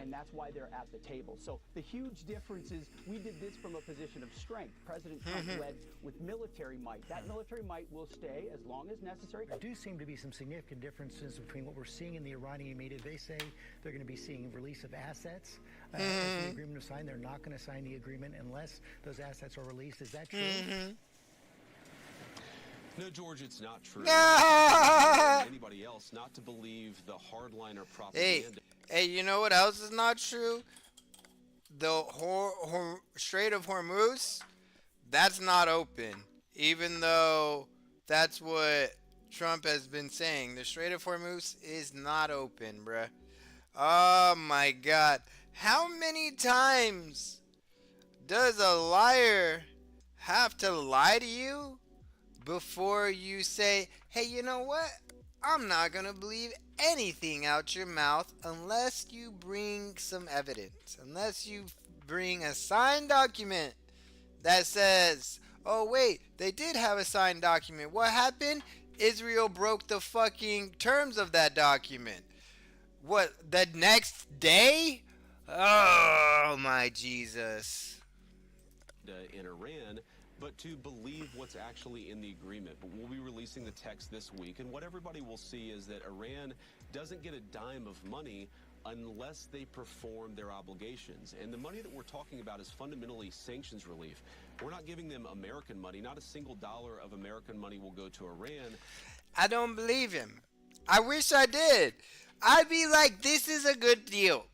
And that's why they're at the table. So the huge difference is we did this from a position of strength. President Trump led with military might. That military might will stay as long as necessary.
There do seem to be some significant differences between what we're seeing in the Iranian media. They say they're going to be seeing release of assets. As the agreement is signed, they're not going to sign the agreement unless those assets are released. Is that true?
No, George, it's not true. Anybody else not to believe the hardliner propaganda.
Hey, you know what else is not true? The Strait of Hormuz, that's not open. Even though that's what Trump has been saying. The Strait of Hormuz is not open, bruh. Oh my God. How many times does a liar have to lie to you before you say, hey, you know what? I'm not going to believe anything out your mouth unless you bring some evidence. Unless you bring a signed document that says, oh, wait, they did have a signed document. What happened? Israel broke the fucking terms of that document. What, the next day? Oh, my Jesus.
In Iran, but to believe what's actually in the agreement. But we'll be releasing the text this week, and what everybody will see is that Iran doesn't get a dime of money unless they perform their obligations. And the money that we're talking about is fundamentally sanctions relief. We're not giving them American money. Not a single dollar of American money will go to Iran.
I don't believe him. I wish I did. I'd be like, this is a good deal.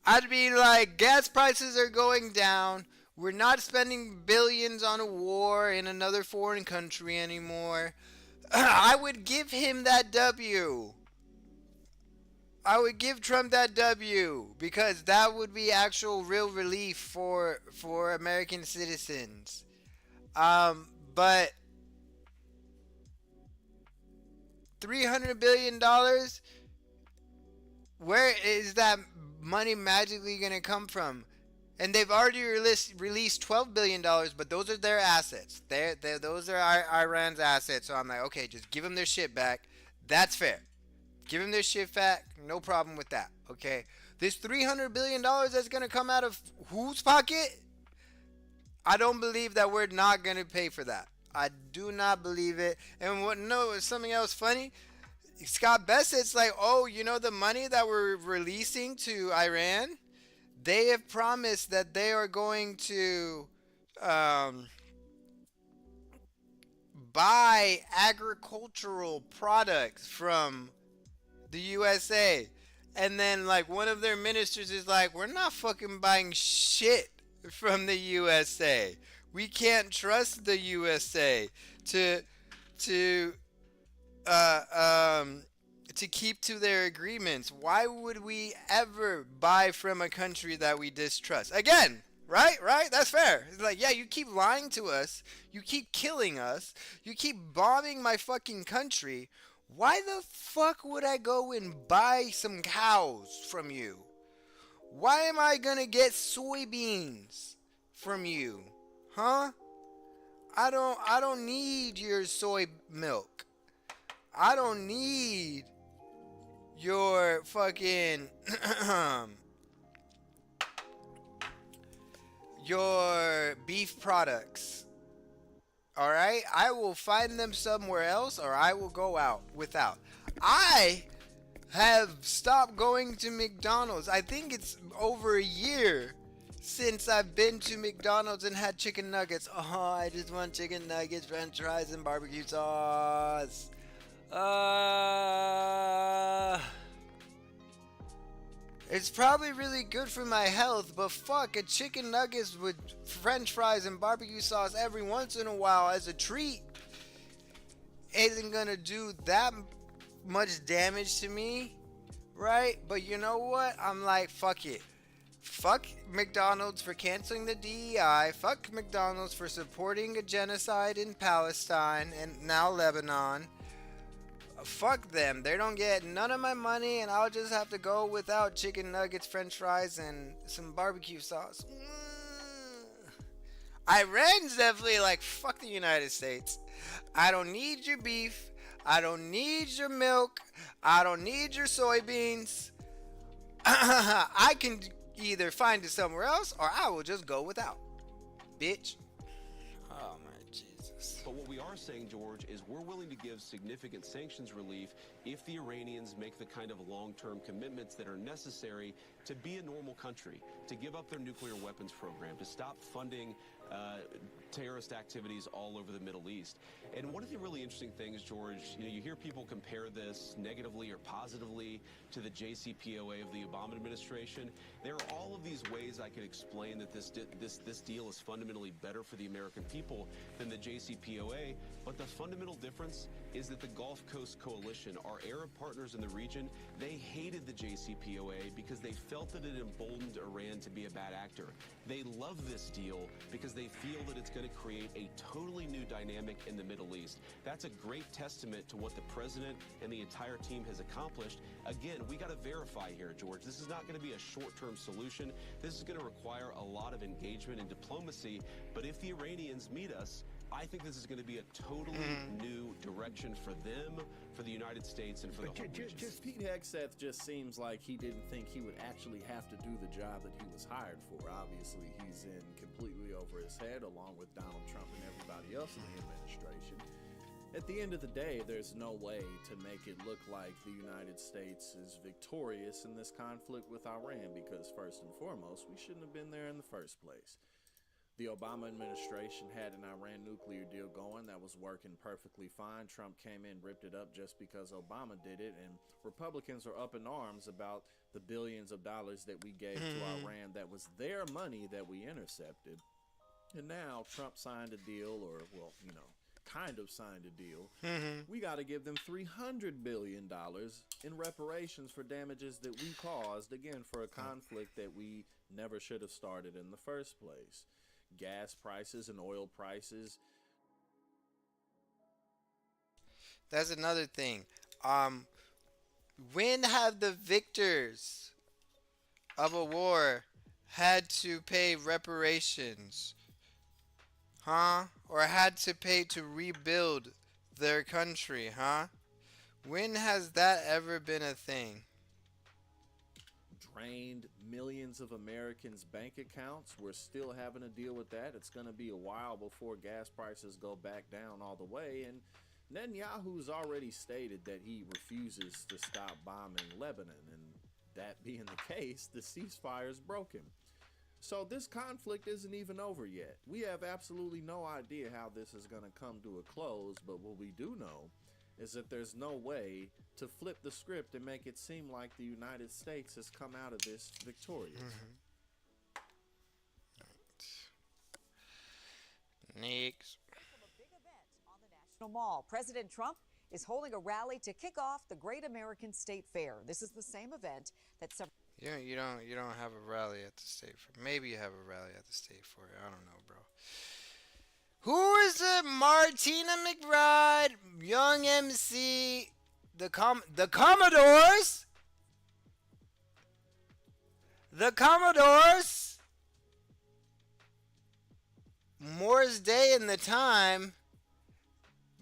I'd be like, gas prices are going down. We're not spending billions on a war in another foreign country anymore. I would give him that W. I would give Trump that W because that would be actual real relief for American citizens. But $300 billion, where is that money magically going to come from? And they've already released $12 billion, but those are their assets. Those are Iran's assets. So I'm like, okay, just give them their shit back. That's fair. Give them their shit back. No problem with that. Okay. This $300 billion that's going to come out of whose pocket? I don't believe that we're not going to pay for that. I do not believe it. And something else funny? Scott Bessett's like, oh, you know the money that we're releasing to Iran? They have promised that they are going to buy agricultural products from the USA. And then, like, one of their ministers is like, we're not fucking buying shit from the USA. We can't trust the USA to keep to their agreements. Why would we ever buy from a country that we distrust? Again, right? That's fair. It's like, yeah, you keep lying to us. You keep killing us. You keep bombing my fucking country. Why the fuck would I go and buy some cows from you? Why am I gonna get soybeans from you? Huh? I don't need your soy milk. I don't need your fucking your beef products. All right? I will find them somewhere else, or I will go out without. I have stopped going to McDonald's. I think it's over a year since I've been to McDonald's and had chicken nuggets. Oh, I just want chicken nuggets, french fries, and barbecue sauce. Uh, it's probably really good for my health, but fuck, a chicken nuggets with french fries and barbecue sauce every once in a while as a treat isn't gonna do that much damage to me, right? But you know what? I'm like, fuck it. Fuck McDonald's for canceling the DEI. Fuck McDonald's for supporting a genocide in Palestine and now Lebanon. Fuck them. They don't get none of my money, and I'll just have to go without chicken nuggets, french fries, and some barbecue sauce. Iran's definitely like, fuck the United States. I don't need your beef. I don't need your milk. I don't need your soybeans. I can either find it somewhere else, or I will just go without. Bitch. Oh my Jesus.
But what we are saying, George, is we're willing to give significant sanctions relief if the Iranians make the kind of long-term commitments that are necessary to be a normal country, to give up their nuclear weapons program, to stop funding terrorist activities all over the Middle East. And one of the really interesting things, George, you hear people compare this negatively or positively to the JCPOA of the Obama administration. There are all of these ways I could explain that this deal is fundamentally better for the American people than the JCPOA, but the fundamental difference is that the Gulf Coast Coalition, our Arab partners in the region, they hated the JCPOA because they felt that it emboldened Iran to be a bad actor. They love this deal because they feel that it's going to create a totally new dynamic in the Middle East. That's a great testament to what the president and the entire team has accomplished. Again, we got to verify here, George. This is not going to be a short-term solution. This is going to require a lot of engagement and diplomacy. But if the Iranians meet us, I think this is going to be a totally new direction for them, for the United States, and for the whole region.
Pete Hegseth just seems like he didn't think he would actually have to do the job that he was hired for. Obviously, he's in completely over his head, along with Donald Trump and everybody else in the administration. At the end of the day, there's no way to make it look like the United States is victorious in this conflict with Iran, because first and foremost, we shouldn't have been there in the first place. The Obama administration had an Iran nuclear deal going that was working perfectly fine. Trump came in, ripped it up just because Obama did it, and Republicans are up in arms about the billions of dollars that we gave to Iran that was their money that we intercepted. And now Trump signed a deal, or, well, kind of signed a deal. We got to give them $300 billion in reparations for damages that we caused, again, for a conflict that we never should have started in the first place. Gas prices and oil prices.
That's another thing. When have the victors of a war had to pay reparations? Or had to pay to rebuild their country, When has that ever been a thing?
Drained millions of Americans' bank accounts. We're still having to deal with that. It's going to be a while before gas prices go back down all the way. And Netanyahu's already stated that he refuses to stop bombing Lebanon. And that being the case, the ceasefire is broken. So this conflict isn't even over yet. We have absolutely no idea how this is going to come to a close. But what we do know is that there's no way to flip the script and make it seem like the United States has come out of this victorious.
Next.
National Mall. President Trump is holding a rally to kick off the Great American State Fair. This is the same event that several...
You don't have a rally at the state fair. Maybe you have a rally at the state fair. I don't know, bro. Who is it? Martina McBride, Young MC, the Commodores, Moore's Day and the Time,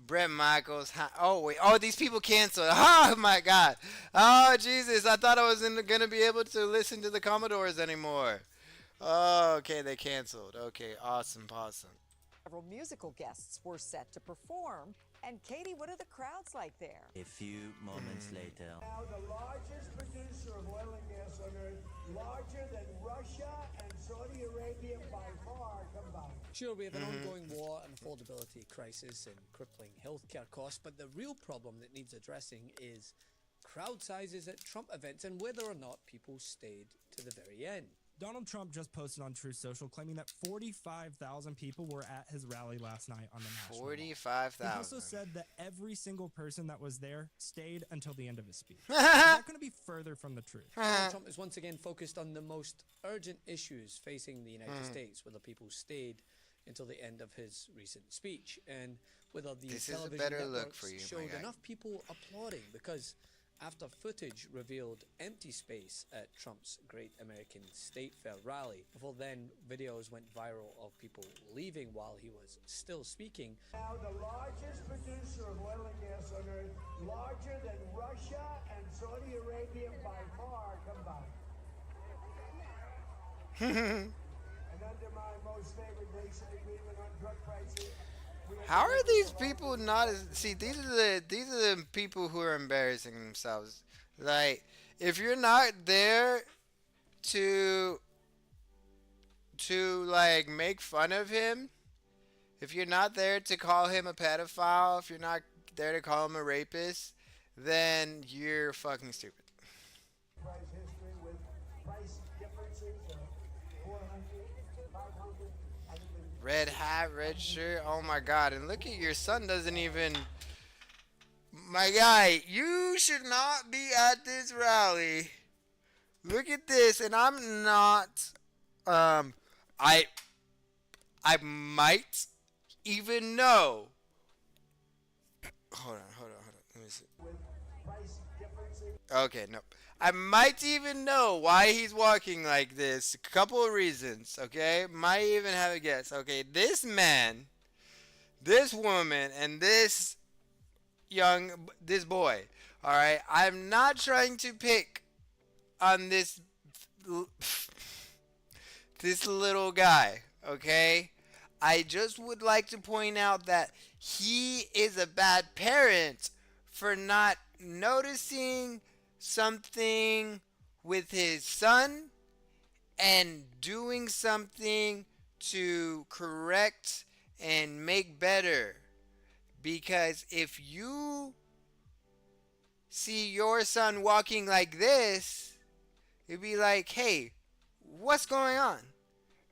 Brett Michaels. Oh wait, these people canceled. Oh my God. Oh Jesus, I thought I wasn't gonna be able to listen to the Commodores anymore. Oh, okay, they canceled. Okay, awesome.
Several musical guests were set to perform. And Katie, what are the crowds like there?
A few moments later.
Now the largest producer of oil and gas on earth, larger than Russia and Saudi Arabia by far combined.
Sure, we have an ongoing war, an affordability crisis, and crippling healthcare costs, but the real problem that needs addressing is crowd sizes at Trump events and whether or not people stayed to the very end.
Donald Trump just posted on Truth Social claiming that 45,000 people were at his rally last night on the National Mall.
45,000.
He also said that every single person that was there stayed until the end of his speech. That couldn't be further from the truth.
Donald Trump is once again focused on the most urgent issues facing the United States, whether people stayed until the end of his recent speech, and whether the
This is a
television
better look
networks
for you, my
showed
guy.
enough people applauding, because after footage revealed empty space at Trump's Great American State Fair rally, before then videos went viral of people leaving while he was still speaking.
Now the largest producer of oil and gas on earth, larger than Russia and Saudi Arabia by far combined. And under my most favored nation agreement on drug pricing.
How are these people not as see? These are the people who are embarrassing themselves. Like, if you're not there to like make fun of him, if you're not there to call him a pedophile, if you're not there to call him a rapist, then you're fucking stupid.
Price history with price differences of 400, 500, and even
Red hat, red shirt. Oh my god! And look at your son doesn't even. My guy, you should not be at this rally. Look at this, and I'm not. I might even know. Hold on. Let me see.
with price differences.
Okay, no. I might even know why he's walking like this. A couple of reasons, okay? Might even have a guess. Okay, this man, this woman, and this boy, alright? I'm not trying to pick on this little guy, okay? I just would like to point out that he is a bad parent for not noticing something with his son and doing something to correct and make better. Because if you see your son walking like this, you'd be like, hey, what's going on?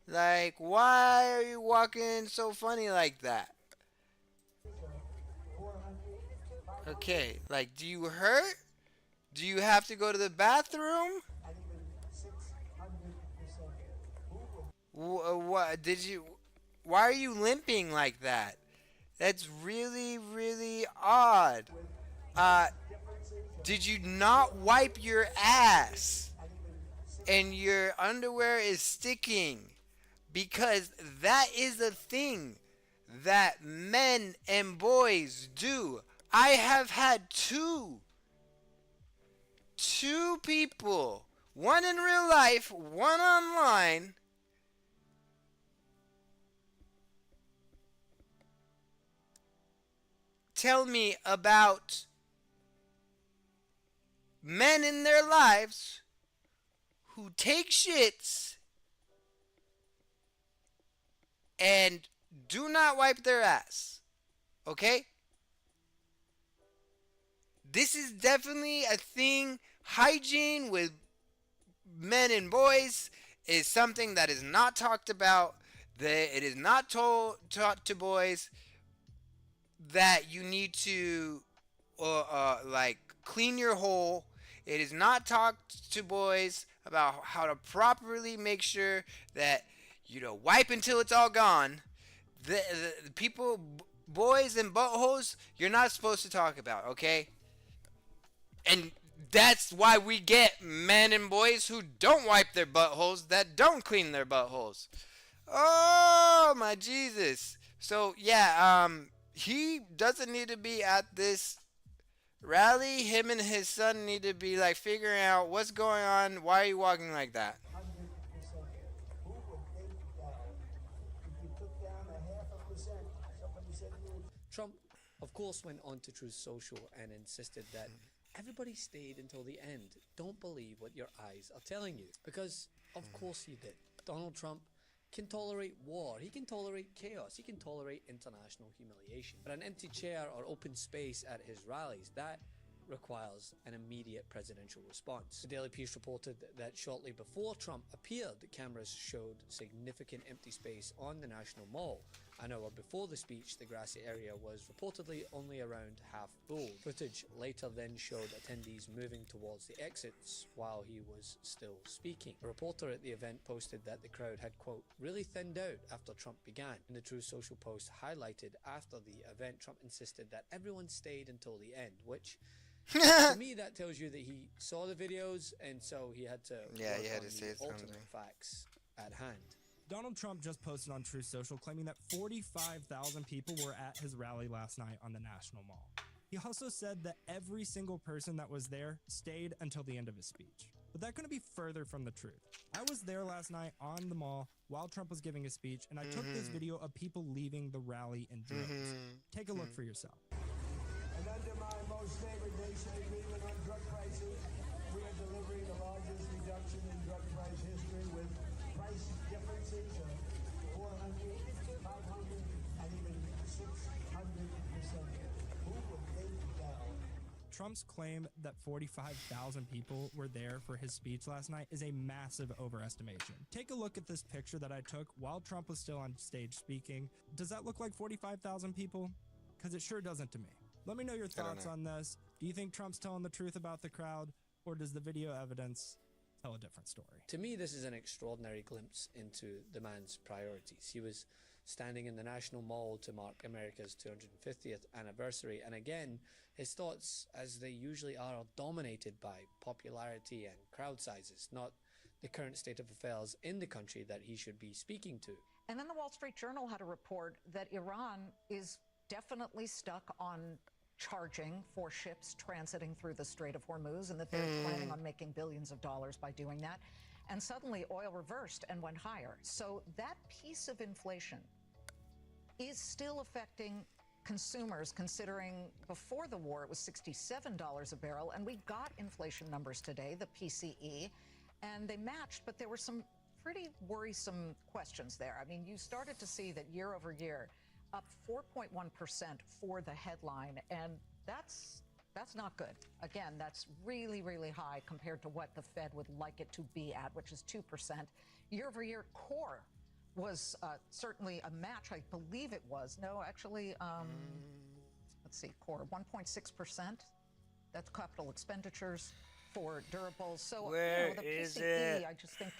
Like, why are you walking so funny like that? Okay, like, do you hurt? Do you have to go to the bathroom? What did you? Why are you limping like that? That's really, really odd. Did you not wipe your ass? And your underwear is sticking? Because that is a thing that men and boys do. I have had two people, one in real life, one online, tell me about men in their lives who take shits and do not wipe their ass. Okay? This is definitely a thing. Hygiene with men and boys is something that is not talked about. It is not taught to boys that you need to like clean your hole. It is not talked to boys about how to properly make sure that wipe until it's all gone. The people, boys and buttholes, you're not supposed to talk about, okay? And that's why we get men and boys who don't wipe their buttholes, that don't clean their buttholes. Oh my Jesus. So yeah, he doesn't need to be at this rally. Him and his son need to be like figuring out what's going on. Why are you walking like that?
Who would think that if you took down a 0.5%, somebody said you would.
Trump, of course, went on to Truth Social and insisted that everybody stayed until the end. Don't believe what your eyes are telling you. Because, of course, he did. Donald Trump can tolerate war, he can tolerate chaos, he can tolerate international humiliation. But an empty chair or open space at his rallies, that requires an immediate presidential response. The Daily Beast reported that shortly before Trump appeared, cameras showed significant empty space on the National Mall. An hour before the speech, the grassy area was reportedly only around half full. Footage later then showed attendees moving towards the exits while he was still speaking. A reporter at the event posted that the crowd had, quote, really thinned out after Trump began. And the True Social post highlighted after the event, Trump insisted that everyone stayed until the end, which to me, that tells you that he saw the videos, and so he had to work on the alternate facts at hand.
Donald Trump just posted on True Social claiming that 45,000 people were at his rally last night on the National Mall. He also said that every single person that was there stayed until the end of his speech. But that couldn't be further from the truth. I was there last night on the mall while Trump was giving his speech, and I took this video of people leaving the rally in droves. Take a look for yourself.
And under my most favored nation agreement on drug prices, we are delivering the largest reduction in drug price history with price differences of 400, 500, and even 600%. Who would think that?
Trump's claim that 45,000 people were there for his speech last night is a massive overestimation. Take a look at this picture that I took while Trump was still on stage speaking. Does that look like 45,000 people? Because it sure doesn't to me. Let me know your thoughts on this. Do you think Trump's telling the truth about the crowd, or does the video evidence tell a different story?
To me, this is an extraordinary glimpse into the man's priorities. He was standing in the National Mall to mark America's 250th anniversary, and again, his thoughts, as they usually are dominated by popularity and crowd sizes, not the current state of affairs in the country that he should be speaking to.
And then the Wall Street Journal had a report that Iran is definitely stuck on charging for ships transiting through the Strait of Hormuz, and that they're planning on making billions of dollars by doing that. And suddenly oil reversed and went higher. So that piece of inflation is still affecting consumers, considering before the war it was $67 a barrel, and we got inflation numbers today, the PCE, and they matched, but there were some pretty worrisome questions there. I mean, you started to see that year over year, up 4.1% for the headline, and that's not good. Again, that's really, really high compared to what the Fed would like it to be at, which is 2%. Year over year, core was certainly a match. I believe it was. No, actually, let's see, core 1.6%. That's capital expenditures for durables. So
Where
the
is
PCE,
it?
I just think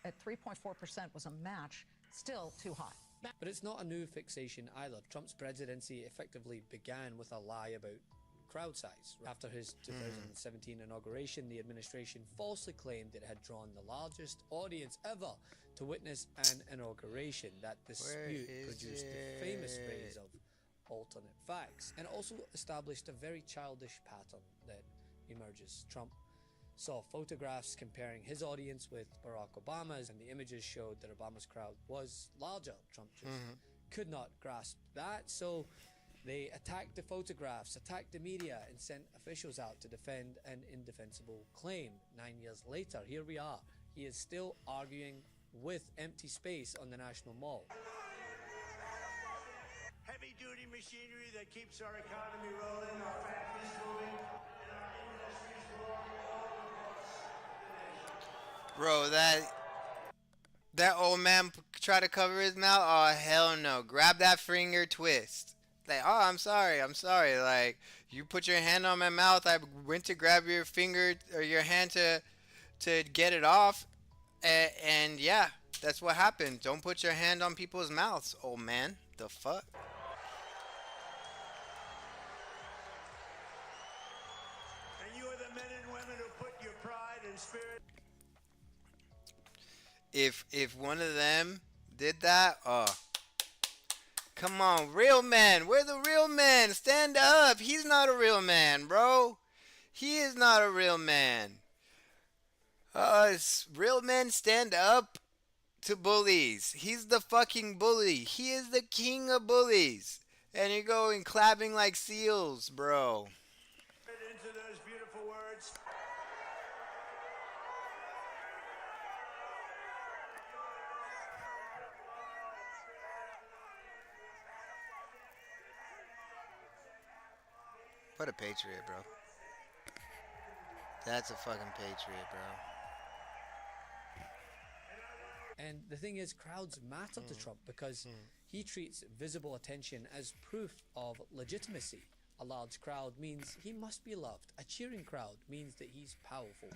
at 3.4% was a match. Still too high.
But it's not a new fixation either. Trump's presidency effectively began with a lie about crowd size. After his 2017 inauguration, the administration falsely claimed it had drawn the largest audience ever to witness an inauguration. That dispute produced the famous phrase of alternate facts, and also established a very childish pattern that emerges. Trump saw photographs comparing his audience with Barack Obama's, and the images showed that Obama's crowd was larger. Trump just could not grasp that, so they attacked the photographs, attacked the media, and sent officials out to defend an indefensible claim. 9 years later, here we are. He is still arguing with empty space on the National Mall.
Heavy-duty machinery that keeps our economy rolling, our factories moving, and our industries growing all across the nation.
Bro, that old man try to cover his mouth. Oh hell no! Grab that finger twist. Like, oh, I'm sorry. Like, you put your hand on my mouth. I went to grab your finger or your hand to get it off, and yeah, that's what happened. Don't put your hand on people's mouths, old man. The fuck.
And you are the men and women who put your pride and spirit.
If one of them did that, come on, real men. We're the real men. Stand up. He's not a real man, bro. He is not a real man. Real men stand up to bullies. He's the fucking bully. He is the king of bullies. And you're going clapping like seals, bro.
Into those beautiful words.
What a patriot, bro. That's a fucking patriot, bro.
And the thing is, crowds matter to Trump because he treats visible attention as proof of legitimacy. A large crowd means he must be loved. A cheering crowd means that he's powerful.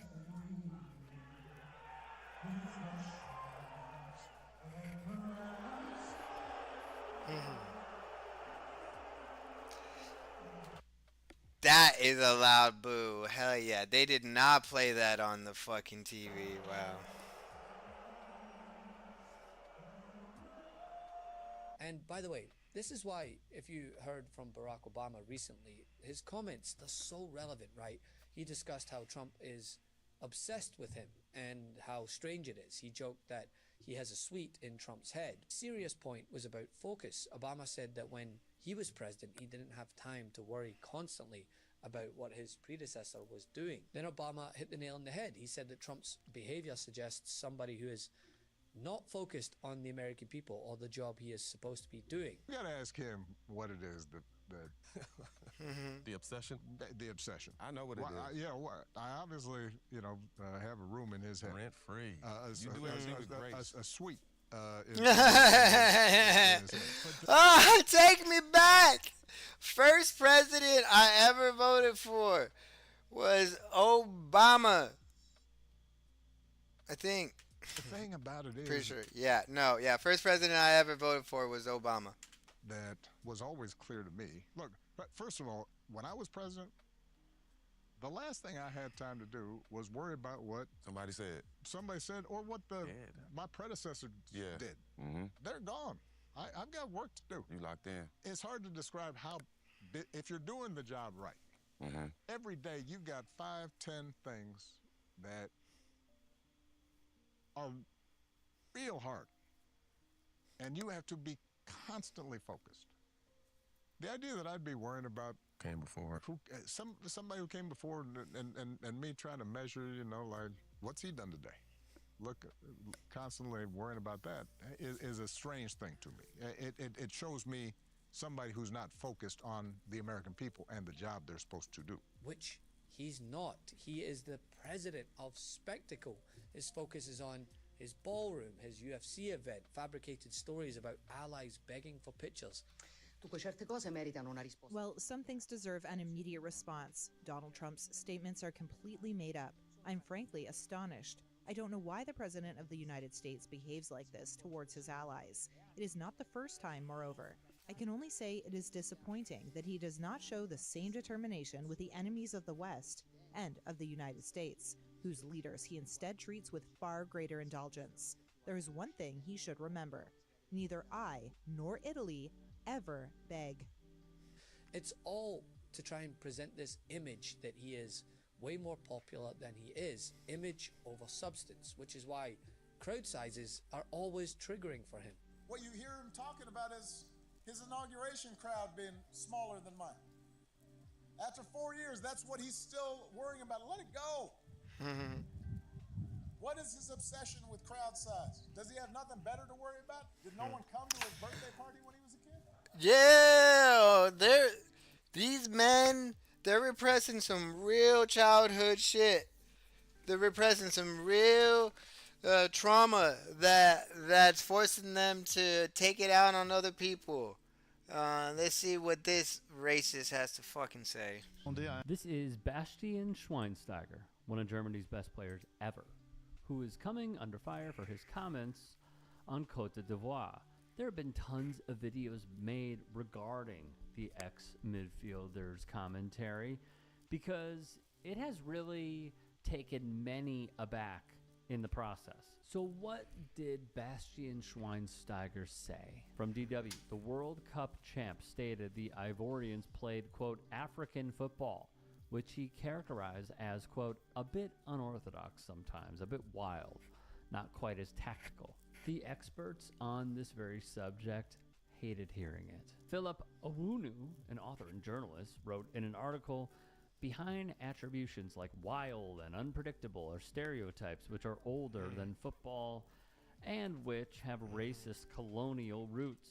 That is a loud boo. Hell yeah. They did not play that on the fucking TV. Wow.
And by the way, this is why, if you heard from Barack Obama recently, his comments, they're so relevant, right? He discussed how Trump is obsessed with him and how strange it is. He joked that he has a suite in Trump's head. Serious point was about focus. Obama said that when he was president, he didn't have time to worry constantly about what his predecessor was doing. Then Obama hit the nail on the head. He said that Trump's behavior suggests somebody who is not focused on the American people or the job he is supposed to be doing.
You gotta ask him what it is that
The obsession?
the obsession.
I know what it is.
Yeah, what I obviously, have a room in his head.
Rent free. You do everything with grace.
A suite.
Take me back. First president I ever voted for was Obama. I think.
The thing about it is,
Pretty sure. Yeah, no, yeah. First president I ever voted for was Obama.
that was always clear to me. Look, first of all, when I was president, the last thing I had time to do was worry about what
Somebody said,
or what my predecessor did.
Mm-hmm.
They're gone. I've got work to do.
You locked in.
It's hard to describe if you're doing the job right.
Mm-hmm.
Every day you've got 5, 10 things that are real hard, and you have to be constantly focused. The idea that I'd be worrying about
Came before.
somebody who came before and me trying to measure, like, what's he done today? Look, constantly worrying about that is a strange thing to me. It shows me somebody who's not focused on the American people and the job they're supposed to do.
Which he's not. He is the president of spectacle. His focus is on his ballroom, his UFC event, fabricated stories about allies begging for pictures.
Well, some things deserve an immediate response. Donald Trump's statements are completely made up. I'm frankly astonished. I don't know why the President of the United States behaves like this towards his allies. It is not the first time, moreover. I can only say it is disappointing that he does not show the same determination with the enemies of the West and of the United States, whose leaders he instead treats with far greater indulgence. There is one thing he should remember. Neither I nor Italy ever beg.
It's all to try and present this image that he is way more popular than he is. Image over substance, which is why crowd sizes are always triggering for him.
What you hear him talking about is his inauguration crowd being smaller than mine. After 4 years, that's what he's still worrying about. Let it go. What is his obsession with crowd size? Does he have nothing better to worry about? Did no one come to his birthday party when he was a kid?
Yeah, these men, they're repressing some real childhood shit. They're repressing some real trauma that's forcing them to take it out on other people. Let's see what this racist has to fucking say.
This is Bastian Schweinsteiger, one of Germany's best players ever, who is coming under fire for his comments on Côte d'Ivoire. There have been tons of videos made regarding the ex-midfielder's commentary because it has really taken many aback in the process. So what did Bastian Schweinsteiger say? From DW, the World Cup champ stated the Ivorians played, quote, African football, which he characterized as, quote, a bit unorthodox sometimes, a bit wild, not quite as tactical. The experts on this very subject hated hearing it. Philip Owunu, an author and journalist, wrote in an article, behind attributions like wild and unpredictable are stereotypes which are older than football and which have racist colonial roots.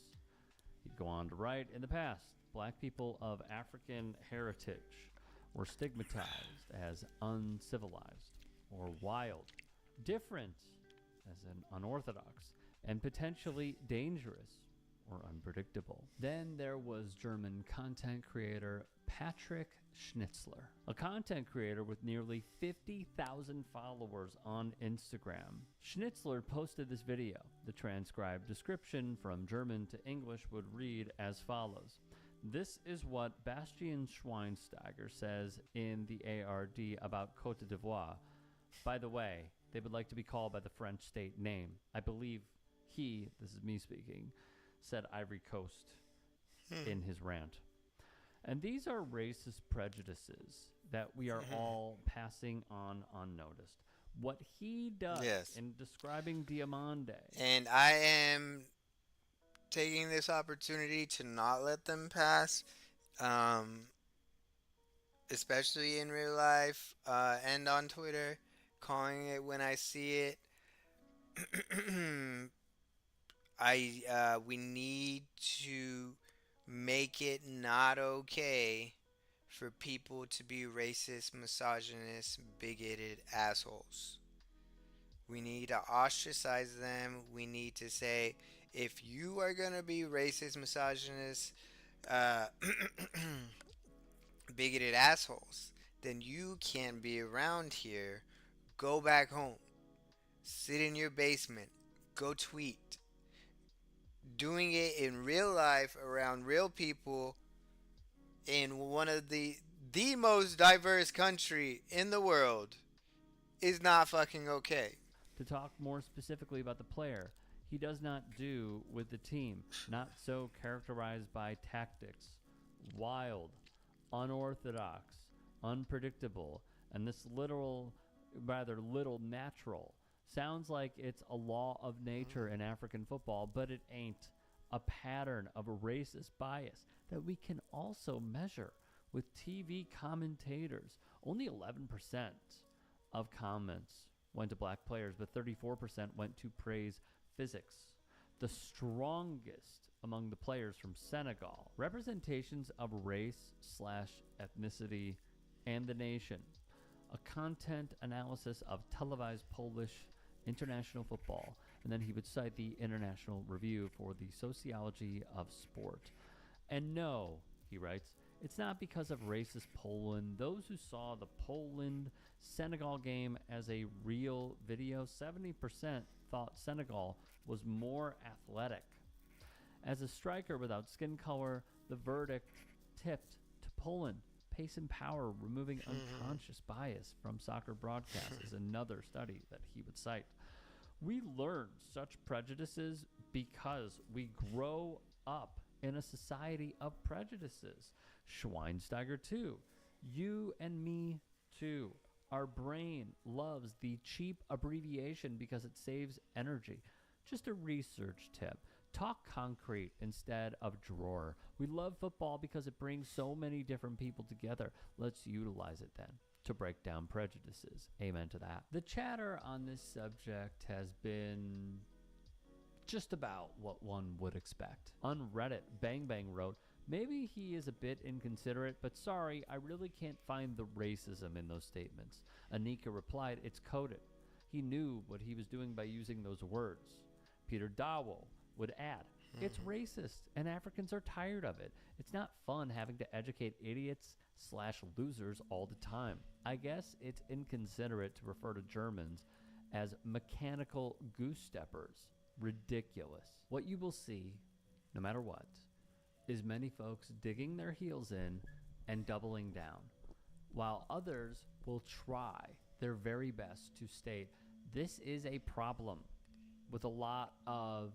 He'd go on to write, in the past, black people of African heritage were stigmatized as uncivilized or wild, different as in unorthodox, and potentially dangerous or unpredictable. Then there was German content creator Patrick Schnitzler, a content creator with nearly 50,000 followers on Instagram. Schnitzler posted this video. The transcribed description from German to English would read as follows. This is what Bastian Schweinsteiger says in the ARD about Côte d'Ivoire. By the way, they would like to be called by the French state name. I believe he, this is me speaking, said Ivory Coast in his rant. And these are racist prejudices that we are all passing on unnoticed. What he does in describing Diamande.
And I am taking this opportunity to not let them pass, especially in real life and on Twitter, calling it when I see it. We need to make it not okay for people to be racist, misogynist, bigoted assholes. We need to ostracize them. We need to say, if you are going to be racist, misogynist, bigoted assholes, then you can't be around here. Go back home. Sit in your basement. Go tweet. Doing it in real life around real people in one of the most diverse country in the world is not fucking okay.
To talk more specifically about the player, he does not do with the team, not so characterized by tactics, wild, unorthodox, unpredictable, and this little natural. Sounds like it's a law of nature in African football, but it ain't. A pattern of a racist bias that we can also measure with TV commentators. Only 11% of comments went to black players, but 34% went to praise physics. The strongest among the players from Senegal. Representations of race/ethnicity and the nation. A content analysis of televised Polish international football, and then he would cite the International Review for the Sociology of Sport. And no, he writes, it's not because of racist Poland. Those who saw the Poland-Senegal game as a real video, 70% thought Senegal was more athletic. As a striker without skin color, the verdict tipped to Poland. Pace and power, removing unconscious bias from soccer broadcasts is another study that he would cite. We learn such prejudices because we grow up in a society of prejudices. Schweinsteiger too. You and me too. Our brain loves the cheap abbreviation because it saves energy. Just a research tip. Talk concrete instead of drawer. We love football because it brings so many different people together. Let's utilize it then to break down prejudices. Amen to that. The chatter on this subject has been just about what one would expect. On Reddit, Bang Bang wrote, maybe he is a bit inconsiderate, but sorry, I really can't find the racism in those statements. Anika replied, it's coded. He knew what he was doing by using those words. Peter Dawo would add, it's racist and Africans are tired of it. It's not fun having to educate idiots/losers all the time. I guess it's inconsiderate to refer to Germans as mechanical goose steppers. Ridiculous. What you will see, no matter what, is many folks digging their heels in and doubling down, while others will try their very best to state this is a problem, with a lot of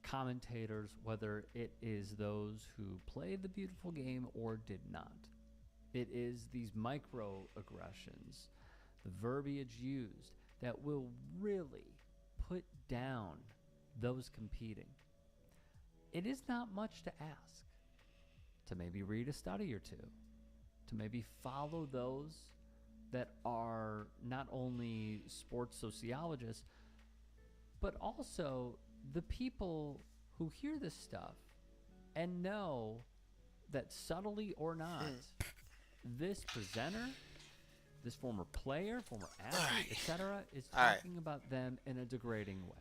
commentators, whether it is those who played the beautiful game or did not. It is these microaggressions, the verbiage used, that will really put down those competing. It is not much to ask to maybe read a study or two, to maybe follow those that are not only sports sociologists, but also the people who hear this stuff and know that subtly or not, this presenter, this former player, former athlete, etc., is talking about them in a degrading way.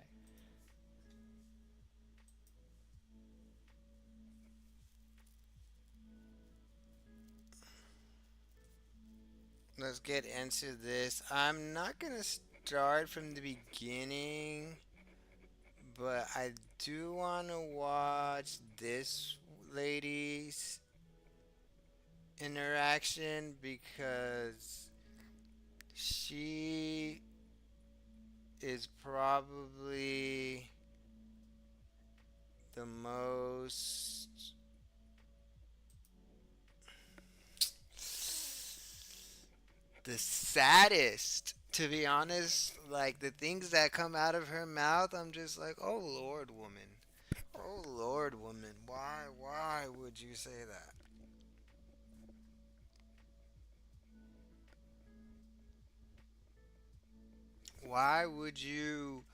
Let's get into this. I'm not gonna start from the beginning, but I do want to watch this lady's interaction because she is probably the most the saddest, to be honest. Like the things that come out of her mouth, I'm just like, oh Lord, woman. Oh Lord, woman. Why would you say that? Why would you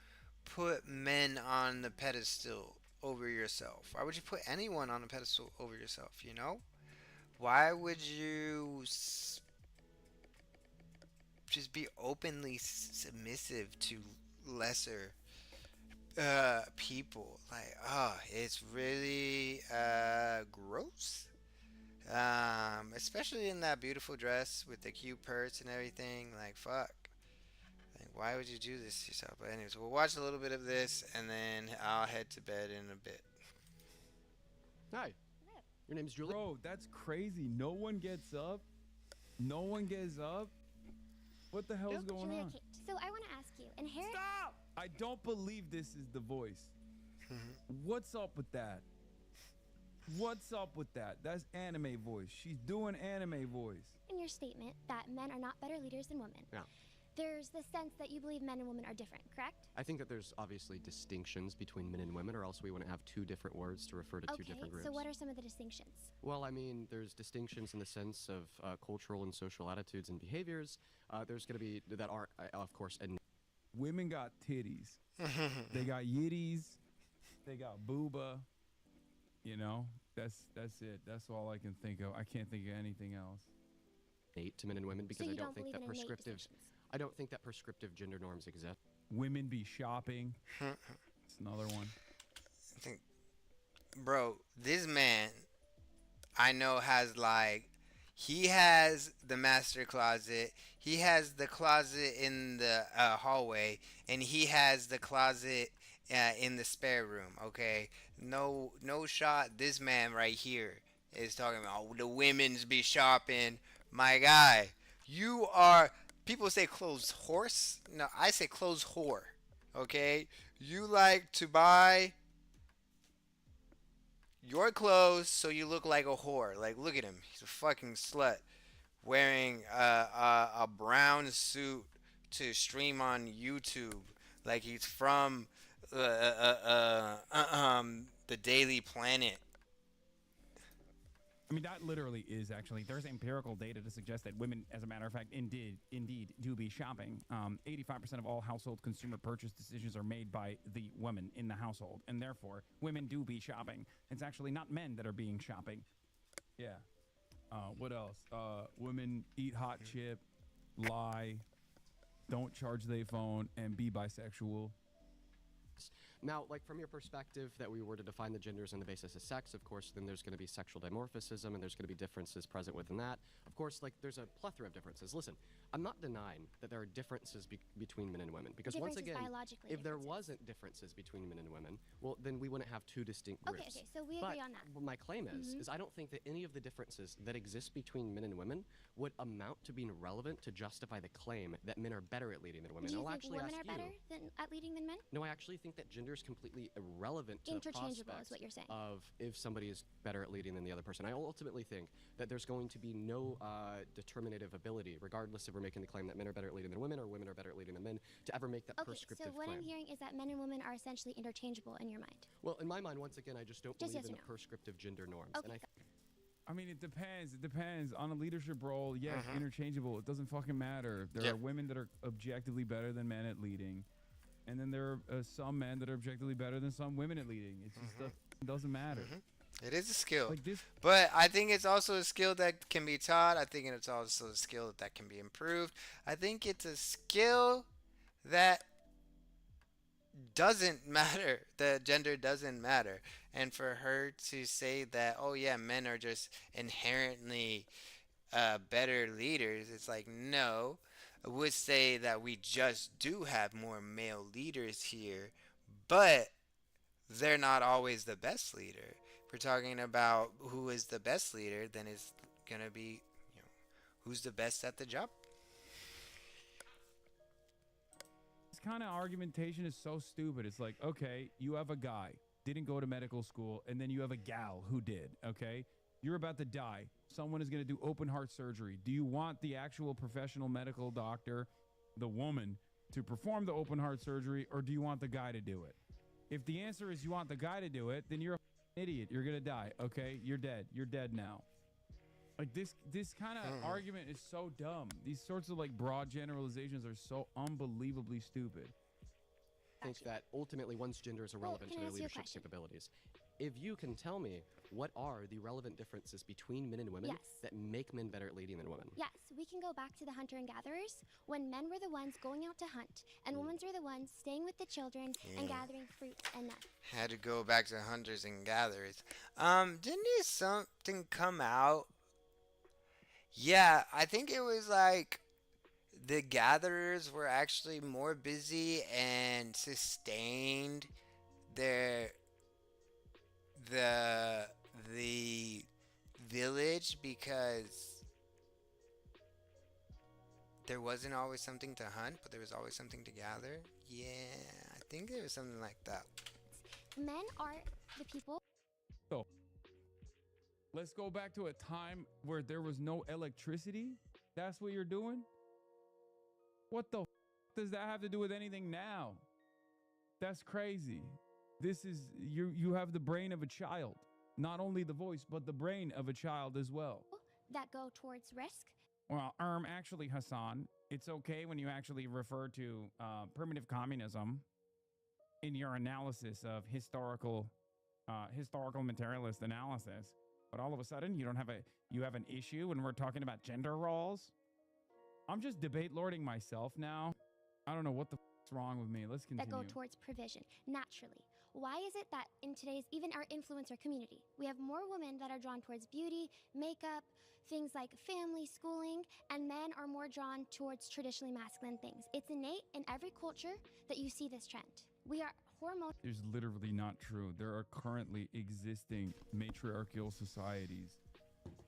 put men on the pedestal over yourself? Why would you put anyone on a pedestal over yourself, you know? Why would you just be openly submissive to lesser people? Like, oh, it's really gross. Especially in that beautiful dress with the cute purse and everything. Like, fuck. Like, why would you do this to yourself? But anyways, we'll watch a little bit of this and then I'll head to bed in a bit.
Hi. Your name's Julie?
Bro, that's crazy. No one gets up. No one gets up. What the hell's going
Julia,
on?
okay, so I want to ask you, inherent.
Stop! I don't believe this is the voice. What's up with that? What's up with that? That's anime voice. She's doing anime voice.
In your statement that men are not better leaders than women.
Yeah.
There's the sense that you believe men and women are different, correct?
I think that there's obviously distinctions between men and women, or else we wouldn't have two different words to refer to two different groups.
So what are some of the distinctions?
Well, I mean, there's distinctions in the sense of cultural and social attitudes and behaviors. There's going to be that are, of course, and
women got titties. They got yitties. They got booba. You know, that's it. That's all I can think of. I can't think of anything else.
Innate to men and women because
So
I
you
don't
don't
think
believe
that
in innate
prescriptive.
distinctions?
I don't think that prescriptive gender norms exist.
Women be shopping. It's another one.
I think, bro, this man I know has like, he has the master closet, he has the closet in the hallway, and he has the closet in the spare room. Okay, no shot. This man right here is talking about, oh, the women's be shopping. My guy, you are. People say clothes horse. No, I say clothes whore. Okay, you like to buy your clothes so you look like a whore. Like, look at him. He's a fucking slut wearing a brown suit to stream on YouTube. Like he's from the Daily Planet.
I mean, that literally is actually, there's empirical data to suggest that women, as a matter of fact, indeed do be shopping. 85% of all household consumer purchase decisions are made by the women in the household, and therefore, women do be shopping. It's actually not men that are being shopping. Yeah. What else? Women eat hot chip, lie, don't charge their phone, and be bisexual.
Now, like from your perspective that we were to define the genders on the basis of sex, of course, then there's going to be sexual dimorphism and there's going to be differences present within that. Of course, like there's a plethora of differences. Listen, I'm not denying that there are differences between men and women because once again, if there wasn't differences between men and women, well, then we wouldn't have two distinct groups.
Okay, so we agree on that.
What my claim is I don't think that any of the differences that exist between men and women would amount to being relevant to justify the claim that men are better at leading than women.
Do you
I'll
think
actually
women
ask
are better
you.
at leading than men?
No, I actually think that gender is completely irrelevant to the
Interchangeable
prospects
is what you're saying.
of if somebody is better at leading than the other person. I ultimately think that there's going to be no determinative ability, regardless if we're making the claim that men are better at leading than women or women are better at leading than men, to ever make that
Okay,
prescriptive
so what
claim.
I'm hearing is that men and women are essentially interchangeable in your mind.
Well, in my mind, once again, I just don't
Just
believe
yes
in
or
the
no?
prescriptive gender norms.
Okay.
And
I mean, it depends. It depends. On a leadership role, yes, interchangeable. It doesn't fucking matter. There are women that are objectively better than men at leading. And then there are some men that are objectively better than some women at leading. It just doesn't matter.
It is a skill.
Like this.
But I think it's also a skill that can be taught. I think it's also a skill that can be improved. I think it's a skill that doesn't matter. The gender doesn't matter. And for her to say that, oh yeah, men are just inherently better leaders, it's like, no. I would say that we just do have more male leaders here, but they're not always the best leader. If we're talking about who is the best leader, then it's gonna be, who's the best at the job.
This kind of argumentation is so stupid. It's like, okay, you have a guy didn't go to medical school, and then you have a gal who did. Okay, you're about to die. Someone is going to do open heart surgery. Do you want the actual professional medical doctor, the woman, to perform the open heart surgery, or do you want the guy to do it? If the answer is you want the guy to do it, then you're an idiot. You're going to die. Okay, you're dead. You're dead now. Like this kind of argument is so dumb. These sorts of like broad generalizations are so unbelievably stupid.
I think that ultimately one's gender is irrelevant to their leadership capabilities. If you can tell me what are the relevant differences between men and women that make men better at leading than women?
Yes, we can go back to the hunter and gatherers when men were the ones going out to hunt and women were the ones staying with the children and gathering fruits and nuts.
Had to go back to hunters and gatherers. Didn't something come out? Yeah, I think it was like the gatherers were actually more busy and sustained their the village because there wasn't always something to hunt, but there was always something to gather. Yeah, I think there was something like that.
Men are the people.
So, let's go back to a time where there was no electricity. That's what you're doing? What the does that have to do with anything now? That's crazy. This is you have the brain of a child. Not only the voice, but the brain of a child as well.
That go towards risk.
Well, actually, Hassan, it's okay when you actually refer to primitive communism in your analysis of historical materialist analysis. But all of a sudden, you have an issue when we're talking about gender roles. I'm just debate lording myself now. I don't know what the f***'s wrong with me. Let's continue.
That go towards provision, naturally. Why is it that in today's, even our influencer community, we have more women that are drawn towards beauty, makeup, things like family, schooling, and men are more drawn towards traditionally masculine things? It's innate in every culture that you see this trend. We are hormone.
There's literally not true. There are currently existing matriarchal societies,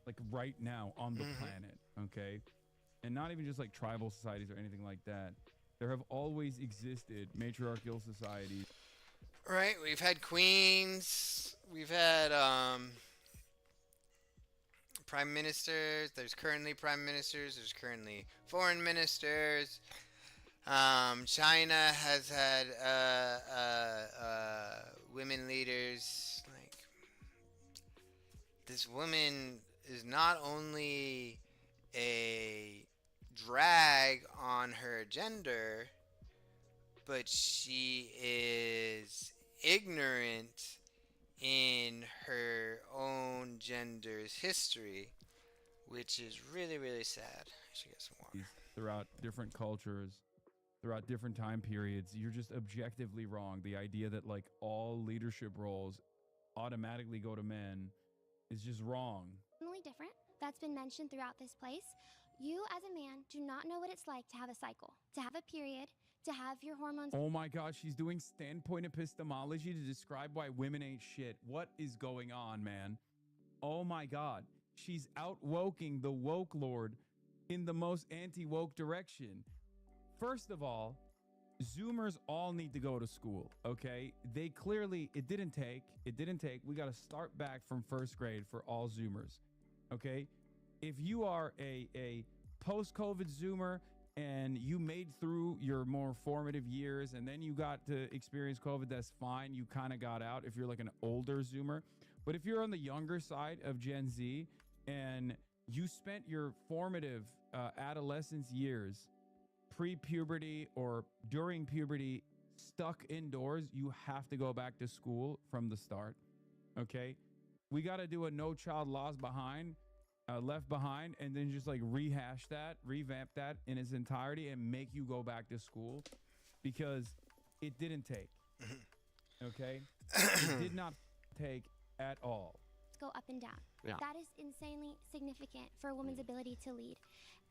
like right now on the planet, okay? And not even just like tribal societies or anything like that. There have always existed matriarchal societies.
Right, we've had queens, we've had prime ministers, there's currently prime ministers, there's currently foreign ministers. China has had women leaders. Like, this woman is not only a drag on her gender, but she is ignorant in her own gender's history, which is really, really sad. I should get some water.
Throughout different cultures, throughout different time periods, you're just objectively wrong. The idea that like all leadership roles automatically go to men is just wrong.
Totally different. That's been mentioned throughout this place. You as a man do not know what it's like to have a cycle, to have a period, to have your hormones.
Oh my God, she's doing standpoint epistemology to describe why women ain't shit. What is going on, man? Oh my God. She's outwoking the woke lord in the most anti-woke direction. First of all, Zoomers all need to go to school, okay? They clearly, it didn't take. We got to start back from first grade for all Zoomers, okay? If you are a post-COVID Zoomer and you made through your more formative years and then you got to experience COVID, that's fine. You kind of got out if you're like an older Zoomer. But if you're on the younger side of Gen Z and you spent your formative adolescence years pre-puberty or during puberty stuck indoors, you have to go back to school from the start, okay? We got to do a No Child Laws Behind, Left Behind, and then just like rehash that, revamp that in its entirety, and make you go back to school, because it didn't take. Okay, it did not take at all.
Go up and down.
Yeah.
That is insanely significant for a woman's ability to lead.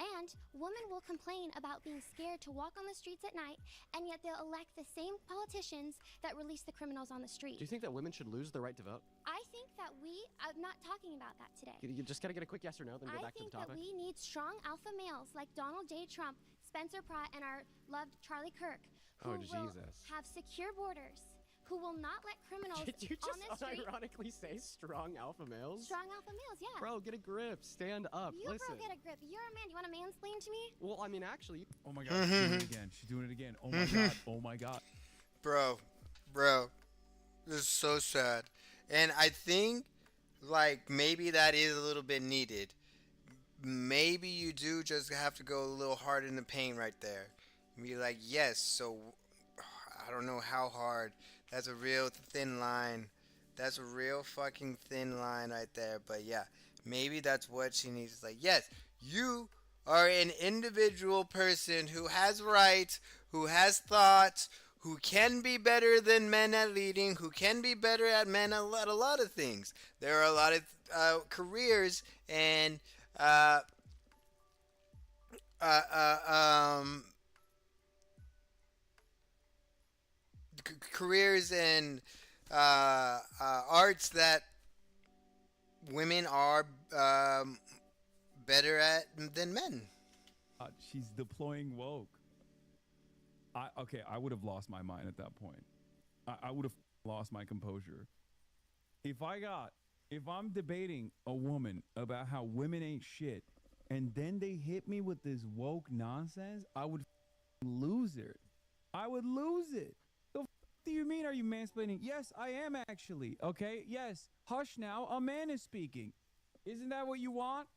And women will complain about being scared to walk on the streets at night, and yet they'll elect the same politicians that release the criminals on the street.
Do you think that women should lose the right to vote?
I think that I'm not talking about that today.
You just got to get a quick yes or no, then go
I
back to
think
the
that
topic.
we need strong alpha males like Donald J. Trump, Spencer Pratt, and our loved Charlie Kirk, who
Oh,
will
Jesus.
have secure borders, who will not let criminals
Did you
on
just
the street.
unironically say strong alpha males?
Strong alpha males, yeah.
Bro, get a grip. Stand up.
You
Listen.
bro, get a grip. You're a man. You want to mansplain to me?
Well, I mean, actually.
Oh my God, she's doing it again. She's doing it again. Oh my God. Oh my God.
Bro, this is so sad. And I think, like, maybe that is a little bit needed. Maybe you do just have to go a little hard in the paint right there. And be like, yes, so I don't know how hard. That's a real thin line. That's a real fucking thin line right there. But yeah, maybe that's what she needs. It's like, yes, you are an individual person who has rights, who has thoughts, who can be better than men at leading, who can be better at men at a lot of things. There are a lot of careers and careers and arts that women are better at than men.
She's deploying woke. I would have lost my mind at that point. I would have lost my composure. If I'm debating a woman about how women ain't shit, and then they hit me with this woke nonsense, I would lose it. I would lose it. The do you mean? Are you mansplaining? Yes, I am actually. Okay, yes. Hush now. A man is speaking. Isn't that what you want?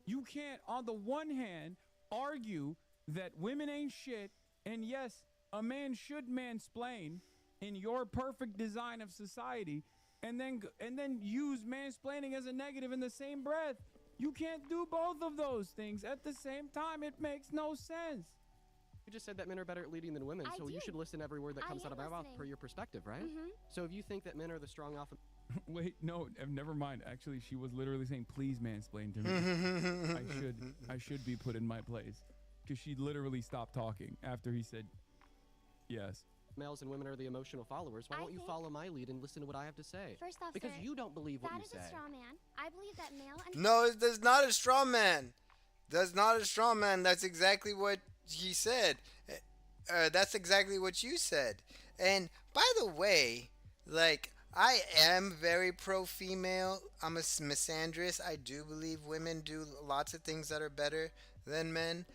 You can't, on the one hand, argue that women ain't shit, and yes, a man should mansplain in your perfect design of society, and then use mansplaining as a negative in the same breath. You can't do both of those things at the same time. It makes no sense.
You just said that men are better at leading than women, so you
do.
should listen to every word that
I
comes out
am
of my mouth
listening.
per your perspective, right?
Mhm.
So if you think that men are the strong alpha...
Wait, no, never mind. Actually, she was literally saying, "Please mansplain to me." I should be put in my place, because she literally stopped talking after he said, "Yes."
Males and women are the emotional followers. Why
I
won't you
think-
follow my lead and listen to what I have to say?
First off,
because
sir,
you don't believe what
that
you
is
say.
a straw man. I believe that male and
No, that's not a straw man. That's not a straw man. That's exactly what he said. That's exactly what you said. And by the way, like, I am very pro-female. I'm a misandrist. I do believe women do lots of things that are better than men,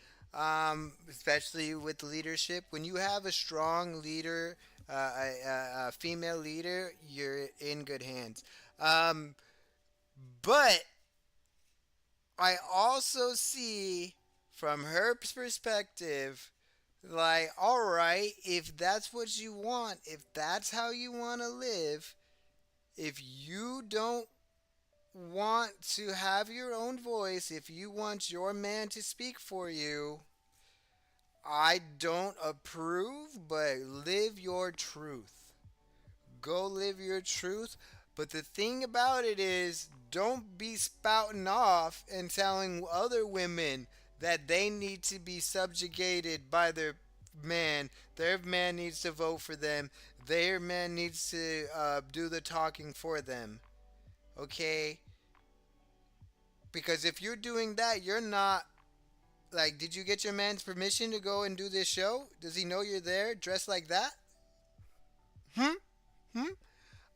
especially with leadership. When you have a strong leader, a female leader, you're in good hands. But I also see from her perspective, like, all right, if that's what you want, if that's how you want to live, if you don't want to have your own voice, if you want your man to speak for you, I don't approve, but live your truth. Go live your truth. But the thing about it is, don't be spouting off and telling other women that they need to be subjugated by their man. Their man needs to vote for them. Their man needs to do the talking for them. Okay? Because if you're doing that, you're not... Like, did you get your man's permission to go and do this show? Does he know you're there dressed like that?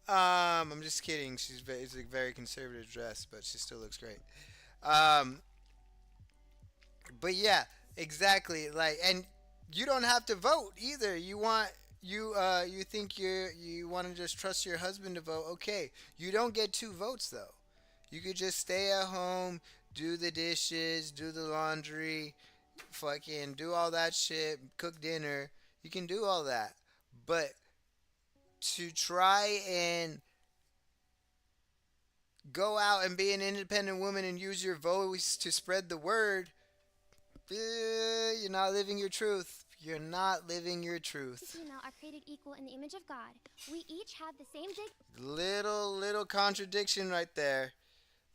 I'm just kidding. It's a very conservative dress, but she still looks great. But yeah, exactly. Like, and you don't have to vote either. You think you want to just trust your husband to vote? Okay, you don't get 2 votes though. You could just stay at home, do the dishes, do the laundry, fucking do all that shit, cook dinner. You can do all that, but to try and go out and be an independent woman and use your voice to spread the word, you're not living your truth. You're not living your truth.
Female are created equal in the image of God. We each have the same
Little contradiction right there.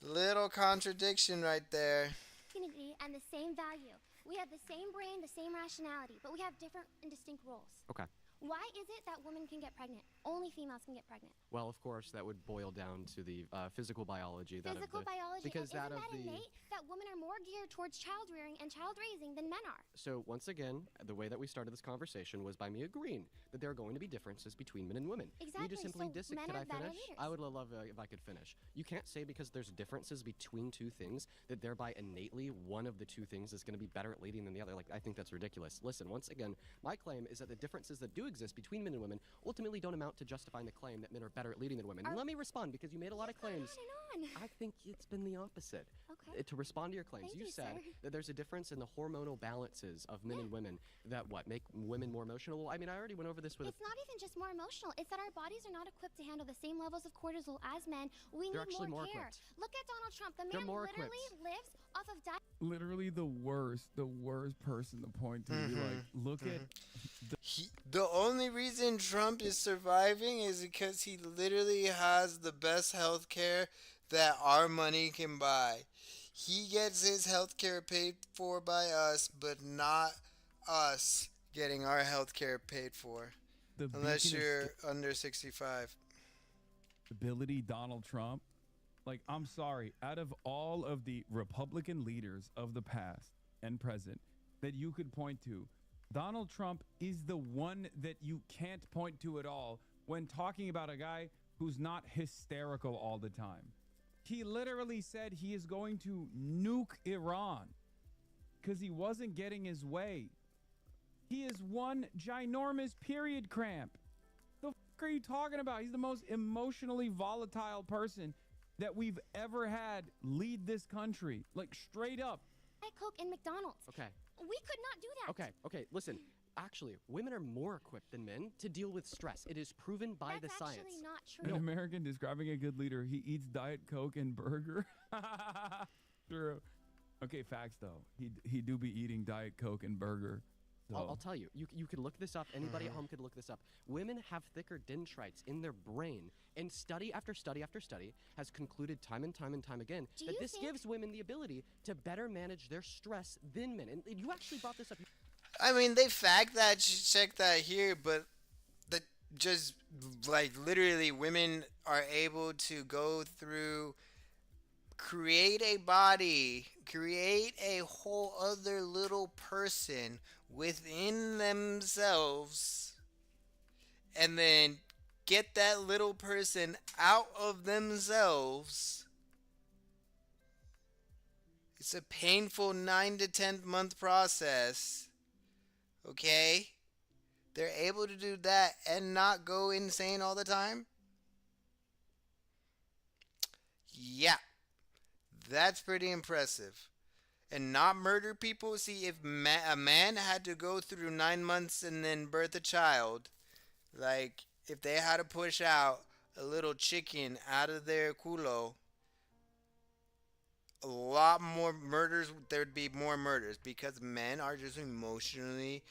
Little contradiction right there.
dignity and the same value. We have the same brain, the same rationality, but we have different and distinct roles.
Okay.
Why is it that women can get pregnant? Only females can get pregnant.
Well, of course, that would boil down to the physical biology.
Physical biology.
Because
and
that
isn't
of
that
the.
innate that women are more geared towards child rearing and child raising than men are?
So once again, the way that we started this conversation was by me agreeing that there are going to be differences between men and women.
Exactly.
You just simply
So men
Can
are
I
better
finish?
leaders.
I would love if I could finish. You can't say because there's differences between two things that thereby innately one of the two things is going to be better at leading than the other. Like, I think that's ridiculous. Listen, once again, my claim is that the differences that do exist between men and women ultimately don't amount to justifying the claim that men are better at leading than women. And let me respond because you made a lot of claims. I think it's been the opposite.
Okay.
To respond to your claims,
Thank
you
you,
said
sir.
that there's a difference in the hormonal balances of men and women that make women more emotional. Well, I mean, I already went over this with.
It's not even just more emotional. It's that our bodies are not equipped to handle the same levels of cortisol as men. We
They're
need
actually more
care.
equipped.
Look at Donald Trump. The
They're
man
more
literally
equipped.
lives off of diet.
Literally the worst person to point to. Be like, look at
The only reason Trump is surviving is because he literally has the best health care that our money can buy. He gets his health care paid for by us, but not us getting our health care paid for.
the
Unless
beacon of
you're under 65.
stability, Donald Trump. Like, I'm sorry, out of all of the Republican leaders of the past and present that you could point to, Donald Trump is the one that you can't point to at all when talking about a guy who's not hysterical all the time. He literally said he is going to nuke Iran because he wasn't getting his way. He is one ginormous period cramp. The fuck are you talking about? He's the most emotionally volatile person that we've ever had lead this country. Like, straight up.
Diet Coke in McDonald's.
Okay.
We could not do that.
Okay, listen. Actually, women are more equipped than men to deal with stress. It is proven by
That's
the science.
actually not true.
An American describing a good leader, he eats Diet Coke and burger. True. Okay, facts though. He do be eating Diet Coke and burger. So.
I'll tell you, you could look this up. Anybody at home could look this up. Women have thicker dendrites in their brain, and study after study after study has concluded time and time and time again that this gives women the ability to better manage their stress than men. And you actually brought this up.
I mean, they fact that, check that here, but the just like literally women are able to go through, create a body, create a whole other little person within themselves, and then get that little person out of themselves. It's a painful 9 to 10 month process. Okay? They're able to do that and not go insane all the time? Yeah. That's pretty impressive. And not murder people? See, if a man had to go through 9 months and then birth a child, like if they had to push out a little chicken out of their culo, a lot more murders, there'd be more murders because men are just emotionally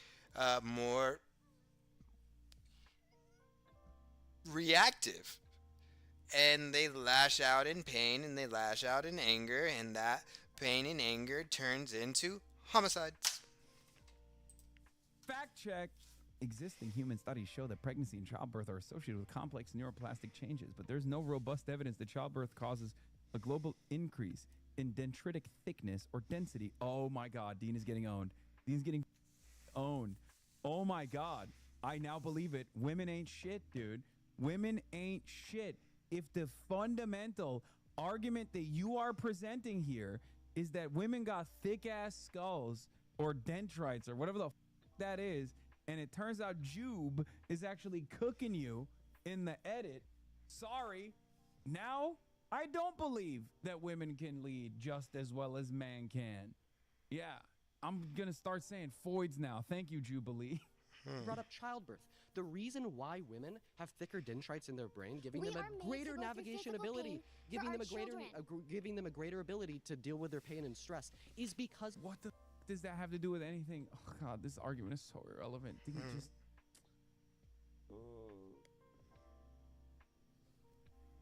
more reactive, and they lash out in pain and they lash out in anger, and that pain and anger turns into homicides.
Fact check. Existing human studies show that pregnancy and childbirth are associated with complex neuroplastic changes, but there's no robust evidence that childbirth causes a global increase in dendritic thickness or density. Oh my God, Dean is getting owned. Dean's getting owned. Oh my God, I now believe it. Women ain't shit, dude. Women ain't shit. If the fundamental argument that you are presenting here is that women got thick ass skulls or dendrites or whatever the that is, and it turns out Jube is actually cooking you in the edit, sorry, now I don't believe that women can lead just as well as man can. Yeah, I'm gonna start saying Foids now. Thank you, Jubilee.
You brought up childbirth. The reason why women have thicker dendrites in their brain, giving them a greater navigation ability, giving them a greater ability to deal with their pain and stress, is because
what the does that have to do with anything? Oh God, this argument is so irrelevant. Did he just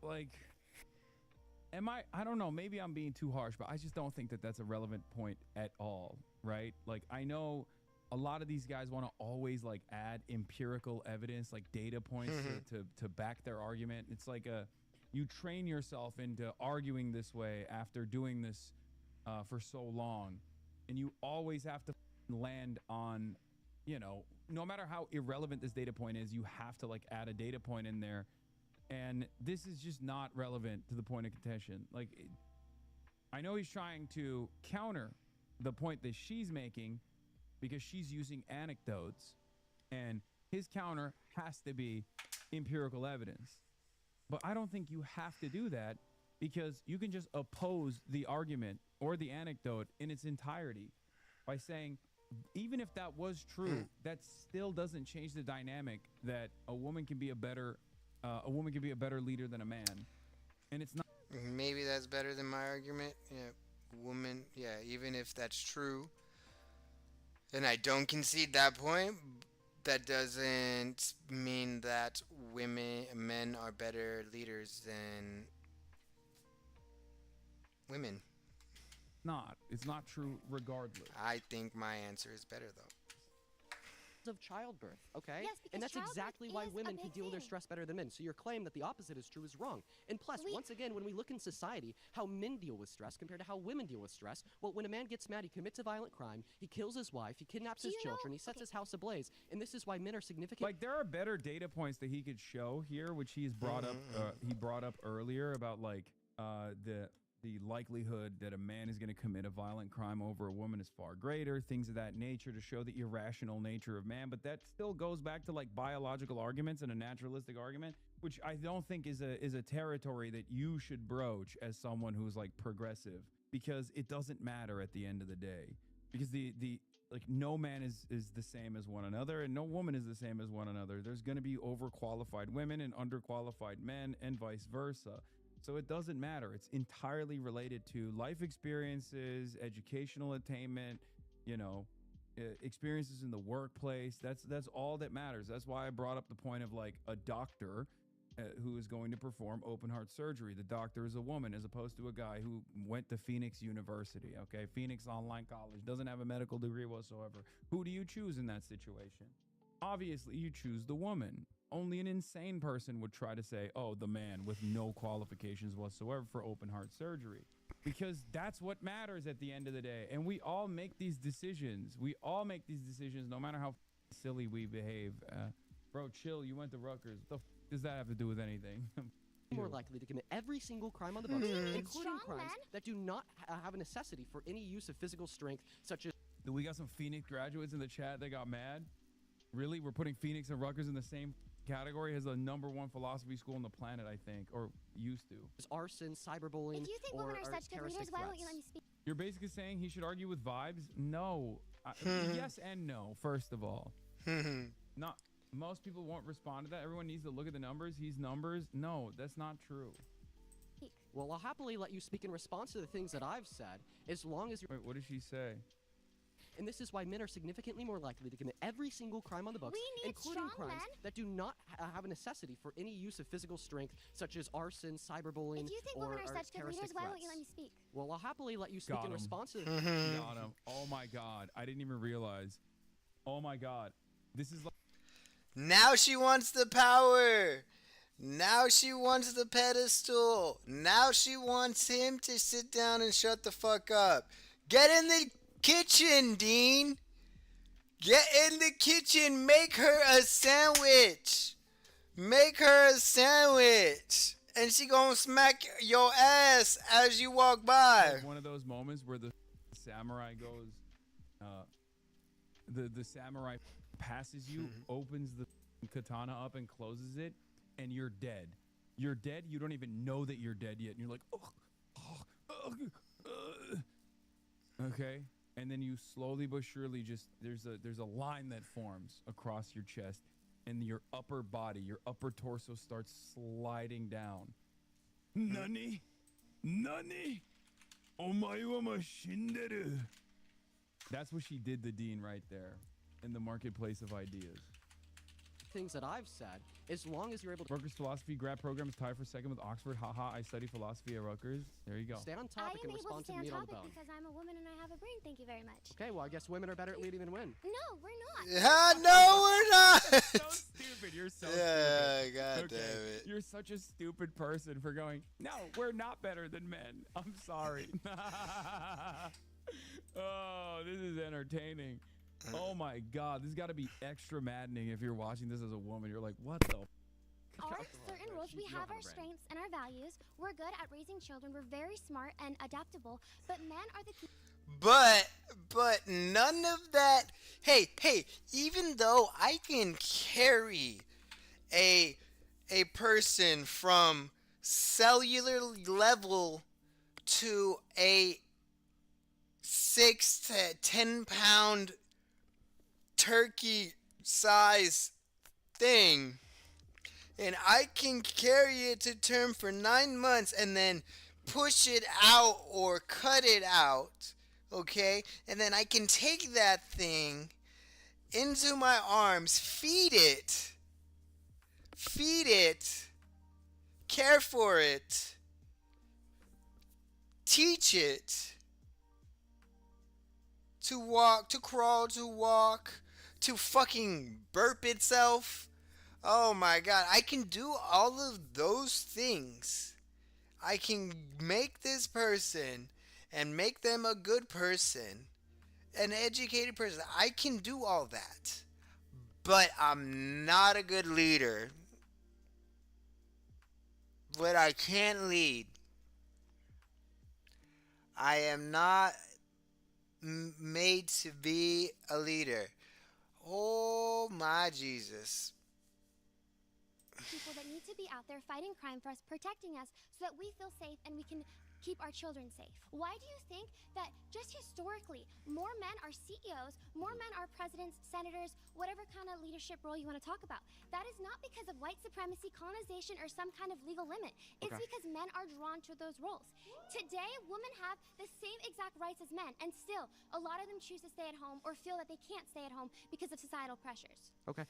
like? I don't know, maybe I'm being too harsh, but I just don't think that that's a relevant point at all, right? Like, I know a lot of these guys want to always like add empirical evidence, like data points to back their argument. It's like you train yourself into arguing this way after doing this for so long, and you always have to land on, you know, no matter how irrelevant this data point is, you have to like add a data point in there. And this is just not relevant to the point of contention. Like, I know he's trying to counter the point that she's making because she's using anecdotes, and his counter has to be empirical evidence. But I don't think you have to do that, because you can just oppose the argument or the anecdote in its entirety by saying, even if that was true, that still doesn't change the dynamic that a woman can be a better leader than a man. And it's not.
Maybe that's better than my argument. Yeah, even if that's true, and I don't concede that point, that doesn't mean that men are better leaders than women.
It's not true regardless.
I think my answer is better though.
Of childbirth, okay?
Yes,
and that's
childbirth
exactly why
is
women
a
can
big
deal with their
thing.
stress better than men. So your claim that the opposite is true is wrong. And plus, once again, when we look in society, how men deal with stress compared to how women deal with stress, well, when a man gets mad, he commits a violent crime, he kills his wife, he kidnaps his children, he sets his house ablaze, and this is why men are significant.
Like, there are better data points that he could show here, which he's brought up. He brought up earlier about like the likelihood that a man is going to commit a violent crime over a woman is far greater, things of that nature, to show the irrational nature of man. But that still goes back to like biological arguments and a naturalistic argument, which I don't think is a territory that you should broach as someone who's like progressive, because it doesn't matter at the end of the day, because the like no man is the same as one another, and no woman is the same as one another. There's going to be overqualified women and underqualified men, and vice versa. So it doesn't matter. It's entirely related to life experiences, educational attainment, experiences in the workplace. That's all that matters. That's why I brought up the point of like a doctor who is going to perform open heart surgery. The doctor is a woman, as opposed to a guy who went to Phoenix University, okay? Phoenix Online College, doesn't have a medical degree whatsoever. Who do you choose in that situation? Obviously, you choose the woman. Only an insane person would try to say, oh, the man with no qualifications whatsoever for open heart surgery, because that's what matters at the end of the day. And we all make these decisions. No matter how silly we behave. Bro, chill. You went to Rutgers. What the does that have to do with anything?
More likely to commit every single crime on the books, including crimes that do not have a necessity for any use of physical strength, such as...
Do we got some Phoenix graduates in the chat that got mad? Really? We're putting Phoenix and Rutgers in the same category as the #1 philosophy school on the planet, I think, or used to.
Arson, cyberbullying,
If you think women are such good leaders, why won't you let me speak?
You're basically saying he should argue with vibes? No. Yes and no, first of all. Not most people won't respond to that. Everyone needs to look at the numbers. He's numbers. No, that's not true.
Well, I'll happily let you speak in response to the things that I've said, as long as you're...
Wait, what did she say?
And this is why men are significantly more likely to commit every single crime on the books, including crimes that do not have a necessity for any use of physical strength, such as arson, cyberbullying,
If you think
or
women are such good leaders, why won't you let me speak?
Well, I'll happily let you speak in response to the...
Got him. Oh my God. I didn't even realize. Oh my God. This is like...
Now she wants the power. Now she wants the pedestal. Now she wants him to sit down and shut the fuck up. Get in the kitchen, Dean. Get in the kitchen. Make her a sandwich. Make her a sandwich. And she gonna smack your ass as you walk by.
Like one of those moments where the samurai goes, the samurai passes you, opens the katana up and closes it, and you're dead. You're dead. You don't even know that you're dead yet. And you're like, okay. and then you slowly but surely just there's a line that forms across your chest, and your upper body, your upper torso starts sliding down. Nani? Nani? Omae wa ma shinderu. That's what she did to Dean right there in the marketplace of ideas.
Things that I've said, as long as you're able to
Rutgers philosophy grad program is tied for second with Oxford. Haha, I study philosophy at Rutgers. There you go.
stay on
I
topic
am
and
able to
respond to
stay on
meat on the
topic
bone.
because I'm a woman and I have a brain. Thank you very much.
Okay, well, I guess women are better at leading than men.
No, we're not.
No, we're not.
So stupid. You're so
Yeah,
stupid.
God damn it.
You're such a stupid person for going, no, we're not better than men. I'm sorry. Oh, this is entertaining. Oh my God, this has got to be extra maddening if you're watching this as a woman. You're like, what the?
Are certain rules. We have our strengths and our values. We're good at raising children. We're very smart and adaptable. But men are the
But none of that. Hey, even though I can carry a person from cellular level to a 6 to 10 pound turkey size thing, and I can carry it to term for 9 months and then push it out or cut it out, okay? And then I can take that thing into my arms, feed it, care for it, teach it to walk, to crawl, to walk, to fucking burp itself. Oh my God, I can do all of those things. I can make this person and make them a good person, an educated person. I can do all that. But I'm not a good leader. But I can lead. I am not made to be a leader. Oh my Jesus.
people that need to be out there fighting crime for us, protecting us, so that we feel safe and we can keep our children safe. Why do you think that just historically, more men are CEOs, more men are presidents, senators, whatever kind of leadership role you want to talk about? That is not because of white supremacy, colonization, or some kind of legal limit. It's because men are drawn to those roles. Today, women have the same exact rights as men, and still, a lot of them choose to stay at home or feel that they can't stay at home because of societal pressures.
Okay.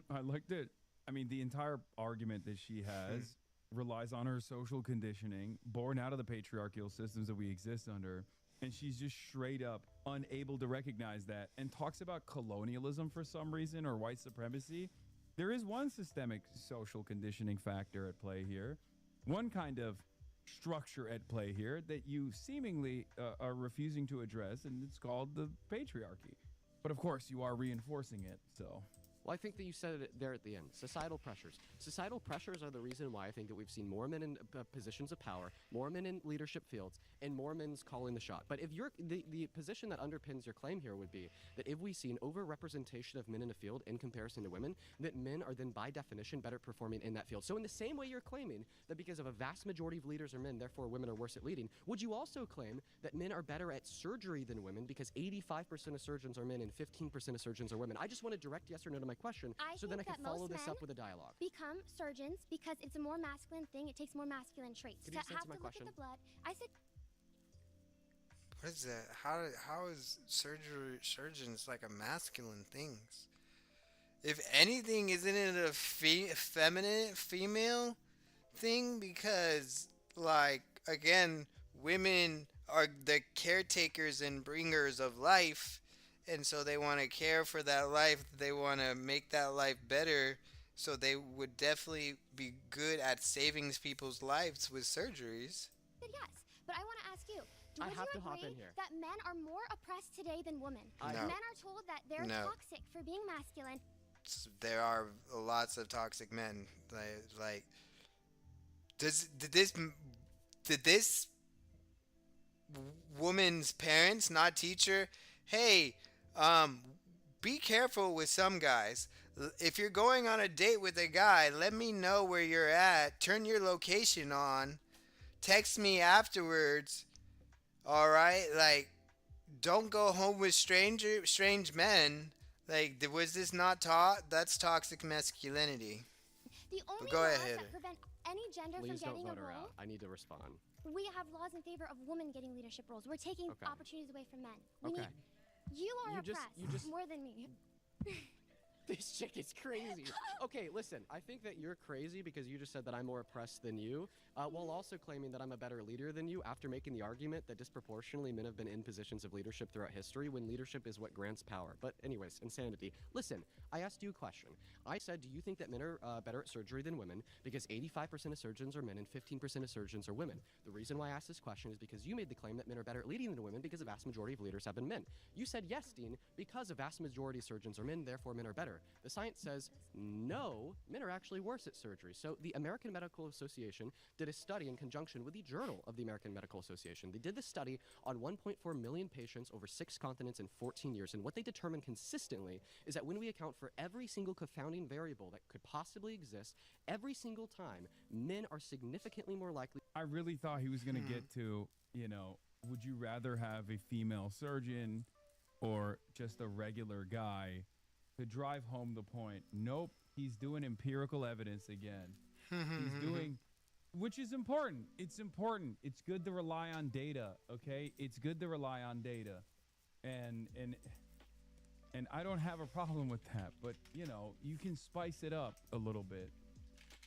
I liked it. I mean, the entire argument that she has relies on her social conditioning, born out of the patriarchal systems that we exist under. And she's just straight up unable to recognize that and talks about colonialism for some reason or white supremacy. There is one systemic social conditioning factor at play here, one kind of structure at play here that you seemingly are refusing to address, and it's called the patriarchy. But of course, you are reinforcing it, so...
Well, I think that you said it there at the end. Societal pressures. Societal pressures are the reason why I think that we've seen more men in positions of power, more men in leadership fields, and more men's calling the shot. But if you're the position that underpins your claim here would be that if we see an overrepresentation of men in a field in comparison to women, that men are then by definition better performing in that field. So in the same way you're claiming that because of a vast majority of leaders are men, therefore women are worse at leading, would you also claim that men are better at surgery than women because 85% of surgeons are men and 15% of surgeons are women? I just want a direct yes or no to my question, so then I can follow this up with a dialogue.
Become surgeons because it's a more masculine thing. It takes more masculine traits.
Could you just answer my
look
question?
at the blood. I said.
What is that? How is surgeons like a masculine things? If anything, isn't it a feminine female thing? Because like again, women are the caretakers and bringers of life. And so they want to care for that life. They want to make that life better. So they would definitely be good at saving people's lives with surgeries.
Yes, but I want to ask you.
I
Would
have
you
to hop
agree
in here.
that men are more oppressed today than women?
No.
Men are told that they're
No.
toxic for being masculine.
There are lots of toxic men. Like did this woman's parents not teach her, hey, be careful with some guys. If you're going on a date with a guy, let me know where you're at. Turn your location on. Text me afterwards. All right? Like, don't go home with strange men. Like, was this not taught? That's toxic masculinity.
The only
go
laws
ahead.
that prevent any gender
Please
from
don't
getting a
vote her
role.
out. I need to respond.
We have laws in favor of women getting leadership roles. We're taking
Okay.
opportunities away from men. We
Okay.
need. You are oppressed more than me.
This chick is crazy. Okay, listen, I think that you're crazy because you just said that I'm more oppressed than you, while also claiming that I'm a better leader than you after making the argument that disproportionately men have been in positions of leadership throughout history when leadership is what grants power. But anyways, insanity. Listen, I asked you a question. I said, do you think that men are better at surgery than women? Because 85% of surgeons are men and 15% of surgeons are women. The reason why I asked this question is because you made the claim that men are better at leading than women because a vast majority of leaders have been men. You said, yes, Dean, because a vast majority of surgeons are men, therefore men are better. The science says, no, men are actually worse at surgery. So the American Medical Association did a study in conjunction with the Journal of the American Medical Association. They did this study on 1.4 million patients over 6 continents in 14 years. And what they determined consistently is that when we account for every single confounding variable that could possibly exist, every single time, men are significantly more likely.
I really thought he was going to get to, would you rather have a female surgeon or just a regular guy? To drive home the point. Nope, he's doing empirical evidence again. He's doing, which is important. It's important. It's good to rely on data, okay? It's good to rely on data. And I don't have a problem with that, but you can spice it up a little bit.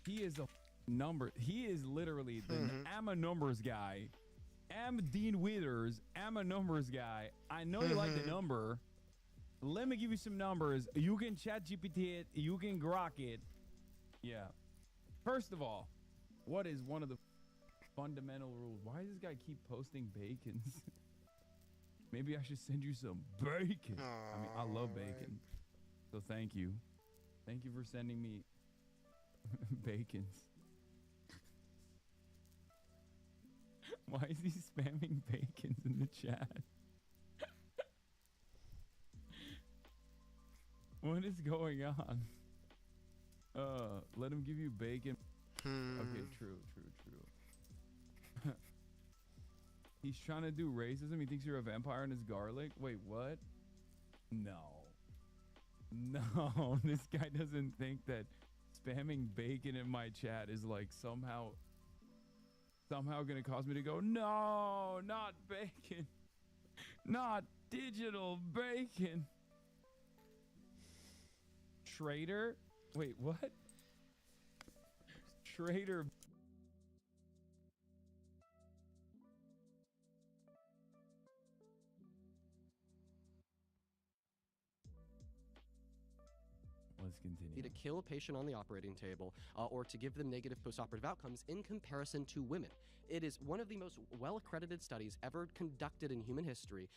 He is a number. He is literally the I'm a numbers guy. I'm Dean Withers. I'm a numbers guy. I know you like the number. Let me give you some numbers. You can chat GPT it. You can grok it. Yeah. First of all, what is one of the fundamental rules? Why does this guy keep posting bacons? Maybe I should send you some bacon. I mean, I love bacon. So thank you. Thank you for sending me bacons. Why is he spamming bacons in the chat? What is going on? Let him give you bacon. Okay, true. He's trying to do racism. He thinks you're a vampire and it's garlic. Wait, what? No, this guy doesn't think that spamming bacon in my chat is like somehow gonna cause me to go, no, not bacon. Not digital bacon. Trader? Wait, what? Trader. Let's continue.
To kill a patient on the operating table or to give them negative postoperative outcomes in comparison to women. It is one of the most well-accredited studies ever conducted in human history.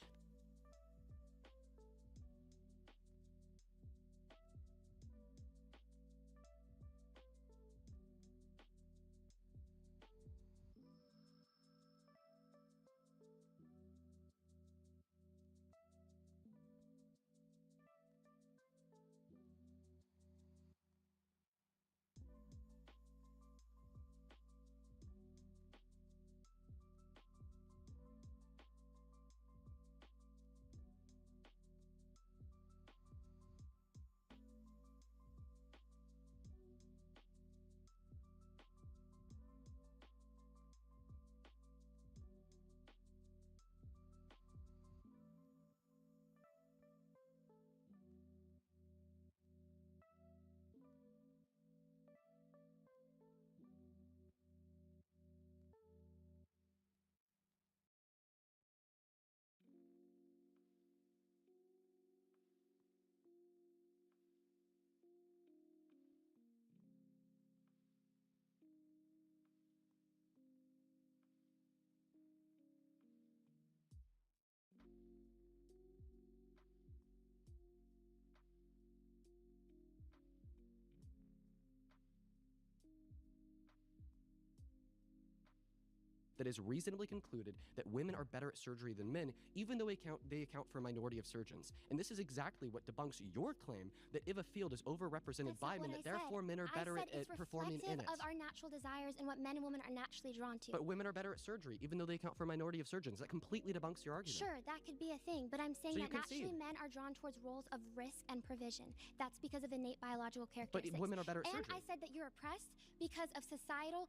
that has reasonably concluded that women are better at surgery than men, even though they account for a minority of surgeons. And this is exactly what debunks your claim that if a field is overrepresented by men, that therefore men are better at performing in it.
Of our natural desires and what men and women are naturally drawn to.
But women are better at surgery, even though they account for a minority of surgeons. That completely debunks your argument.
Sure, that could be a thing, but I'm saying
So
that naturally men are drawn towards roles of risk and provision. That's because of innate biological characteristics.
But women are better at
and
surgery.
I said that you're oppressed because of society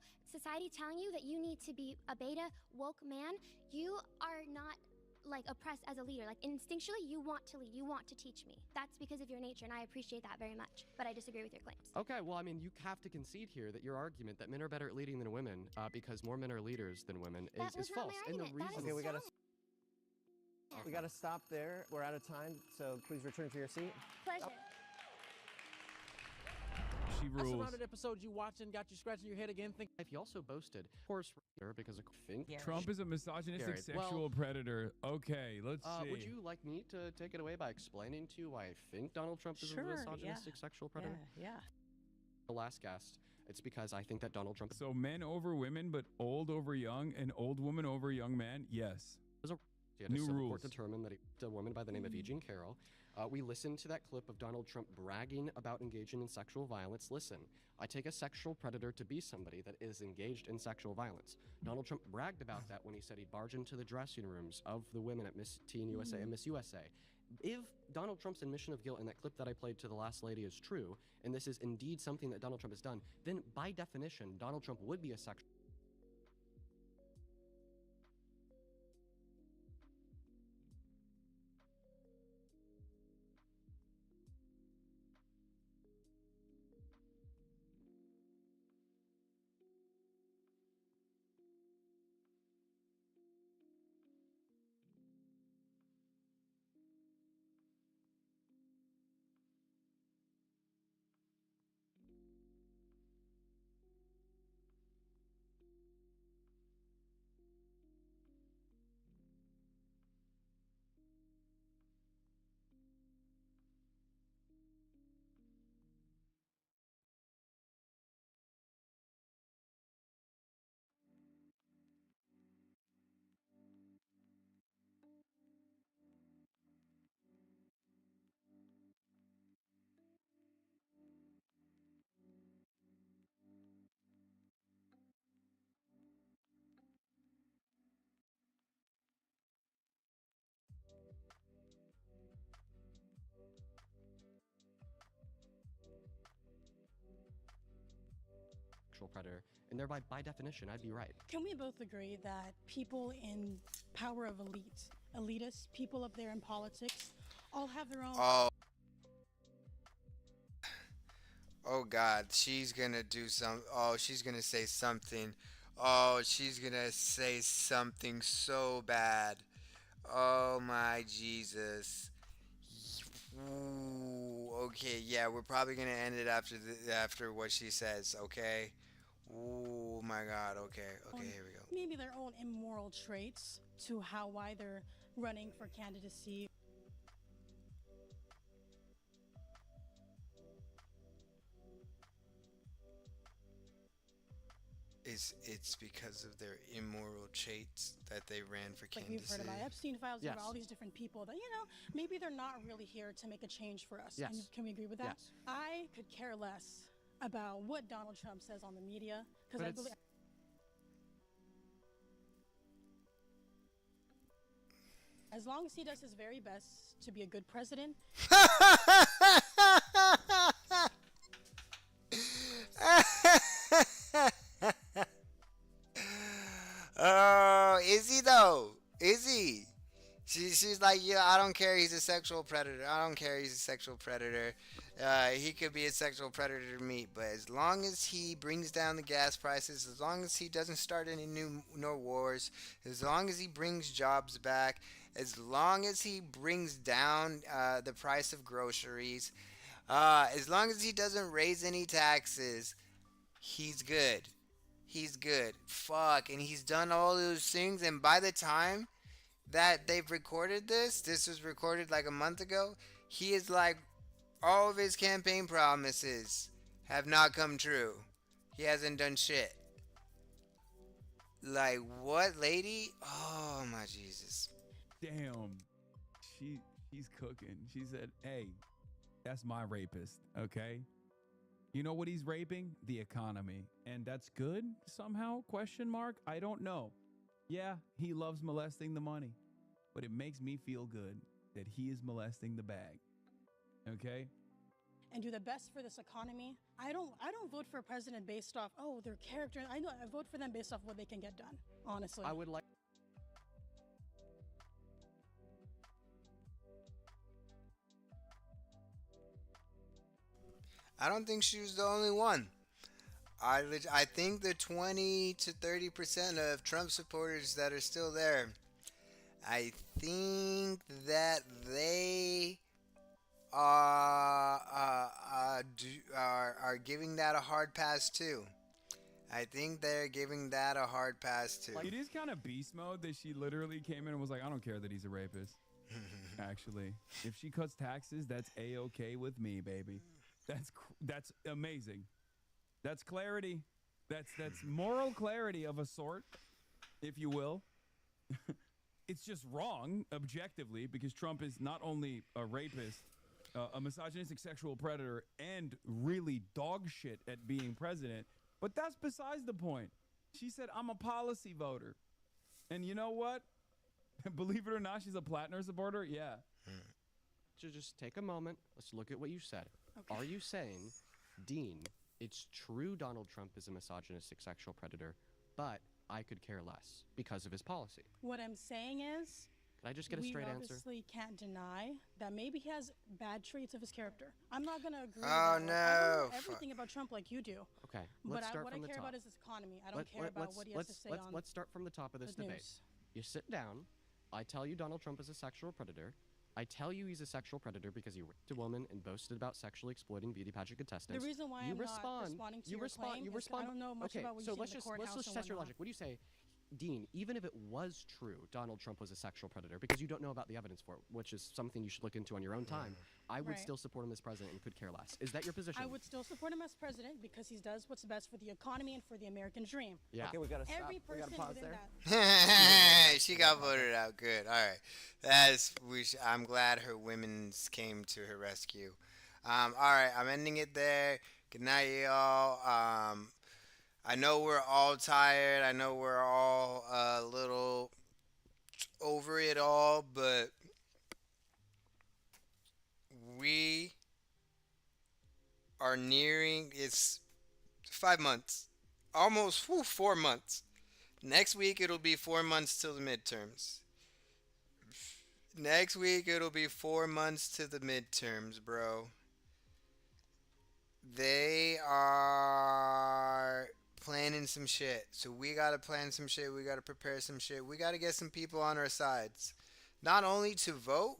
telling you that you need to be a beta woke man. You are not like oppressed as a leader. Like instinctually you want to lead, you want to teach me. That's because of your nature, and I appreciate that very much, but I disagree with your claims.
Okay, well, I mean, you have to concede here that your argument that men are better at leading than women because more men are leaders than women is false. And the reason
Okay, we gotta stop there. We're out of time, so please return to your seat.
Pleasure.
She
That's
rules.
around an episode you watching, got you scratching your head again.
He also boasted horse because I think
Trump is a misogynistic sexual predator. Okay, let's see.
Would you like me to take it away by explaining to you why I think Donald Trump is a misogynistic sexual predator?
Yeah.
The last guest. It's because I think that Donald Trump.
So men over women, but old over young, and old woman over young man. Yes. New rules.
Court determined that a woman by the name of E. Jean Carroll. We listened to that clip of Donald Trump bragging about engaging in sexual violence. Listen, I take a sexual predator to be somebody that is engaged in sexual violence. Donald Trump bragged about that when he said he'd barge into the dressing rooms of the women at Miss Teen USA and Miss USA. If Donald Trump's admission of guilt in that clip that I played to the last lady is true, and this is indeed something that Donald Trump has done, then by definition, Donald Trump would be a sexual. Predator, and thereby, by definition, I'd be right.
Can we both agree that people in power of elitists, people up there in politics, all have their own...
Oh God, she's gonna do some. Oh, she's gonna say something. Oh, she's gonna say something so bad. Oh my Jesus. Ooh, okay, yeah, we're probably gonna end it after what she says. Okay. Oh my God. Okay. Here we go.
Maybe their own immoral traits to why they're running for candidacy.
It's because of their immoral traits that they ran for
Like
candidacy.
we've heard about Epstein files,
Yes.
about all these different people that, maybe they're not really here to make a change for us.
Yes.
Can we agree with that?
Yes.
I could care less about what Donald Trump says on the media, because
But
I
it's-
believe... As long as he does his very best to be a good president.
Oh, is he though? Is he? She's like, yeah, I don't care. He's a sexual predator. I don't care. He's a sexual predator. He could be a sexual predator to me, but as long as he brings down the gas prices, as long as he doesn't start any new wars, as long as he brings jobs back, as long as he brings down the price of groceries, as long as he doesn't raise any taxes, he's good. He's good. Fuck. And he's done all those things. And by the time that they've recorded this was recorded like a month ago, he is like, all of his campaign promises have not come true. He hasn't done shit. Like what, lady? Oh my Jesus.
Damn. She she's cooking. She said, "Hey, that's my rapist, okay? You know what he's raping? The economy. And that's good somehow? Question mark? I don't know. Yeah, he loves molesting the money, but it makes me feel good that he is molesting the bag. Okay?
And do the best for this economy. I don't vote for a president based off their character. I vote for them based off what they can get done. Honestly.
I would like.
I don't think she was the only one. I think the 20 to 30% of Trump supporters that are still there, I think that they are giving that a hard pass too. I think they're giving that a hard pass too.
It is kind of beast mode that she literally came in and was like, I don't care that he's a rapist. Actually, if she cuts taxes, that's A-okay with me, baby. That's amazing. That's clarity. That's moral clarity of a sort, if you will. It's just wrong objectively because Trump is not only a rapist, a misogynistic sexual predator, and really dog shit at being president. But that's besides the point. She said, I'm a policy voter. And you know what? Believe it or not, she's a Plattner supporter. Yeah.
So just take a moment. Let's look at what you said.
Okay.
Are you saying, Dean, it's true Donald Trump is a misogynistic sexual predator, but I could care less because of his policy?
What I'm saying is,
Can I just get a straight
we
answer?
obviously can't deny that maybe he has bad traits of his character. I'm not going to agree.
Oh,
with that. Like, I don't
no.
know everything about Trump like you do.
Okay,
But
let's start
what I
from the
care
top.
about is his economy. I don't care about what he has to say on
Let's start from the top of this
the
debate.
news.
You sit down. I tell you Donald Trump is a sexual predator. I tell you he's a sexual predator because he raped a woman and boasted about sexually exploiting beauty pageant contestants.
The reason why
you
I'm
respond,
not responding to
you
your
respond,
claim
you
is
respond.
I don't know much
okay,
about what
so
you see
let's
in the
just
courthouse
let's
and
test your
whatnot.
logic. What do you say, Dean? Even if it was true, Donald Trump was a sexual predator, because you don't know about the evidence for it, which is something you should look into on your own time. I would
Right.
still support him as president and could care less. Is that your position?
I would still support him as president because he does what's best for the economy and for the American dream.
Yeah.
Okay, we gotta stop.
Every
We gotta
person
pause
within
there.
that.
She got voted out. Good. All right. I'm glad her women's came to her rescue. All right. I'm ending it there. Good night, y'all. I know we're all tired. I know we're all a little over it all, but we are nearing. It's 5 months, almost 4 months. Next week it'll be 4 months till the midterms. Next week it'll be 4 months to the midterms, bro. They are planning some shit. So we gotta plan some shit. We gotta prepare some shit. We gotta get some people on our sides. Not only to vote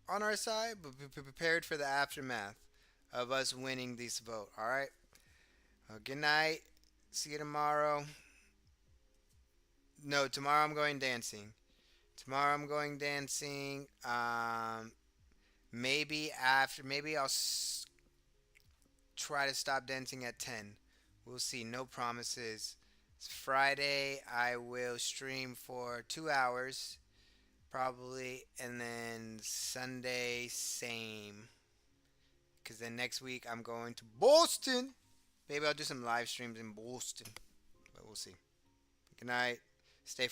on our side, but be prepared for the aftermath of us winning this vote. All right? Good night. See you tomorrow. No, tomorrow I'm going dancing. Tomorrow I'm going dancing. Maybe I'll try to stop dancing at 10. We'll see. No promises. It's Friday. I will stream for 2 hours, probably. And then Sunday, same. Because then next week I'm going to Boston. Maybe I'll do some live streams in Boston. But we'll see. Good night. Stay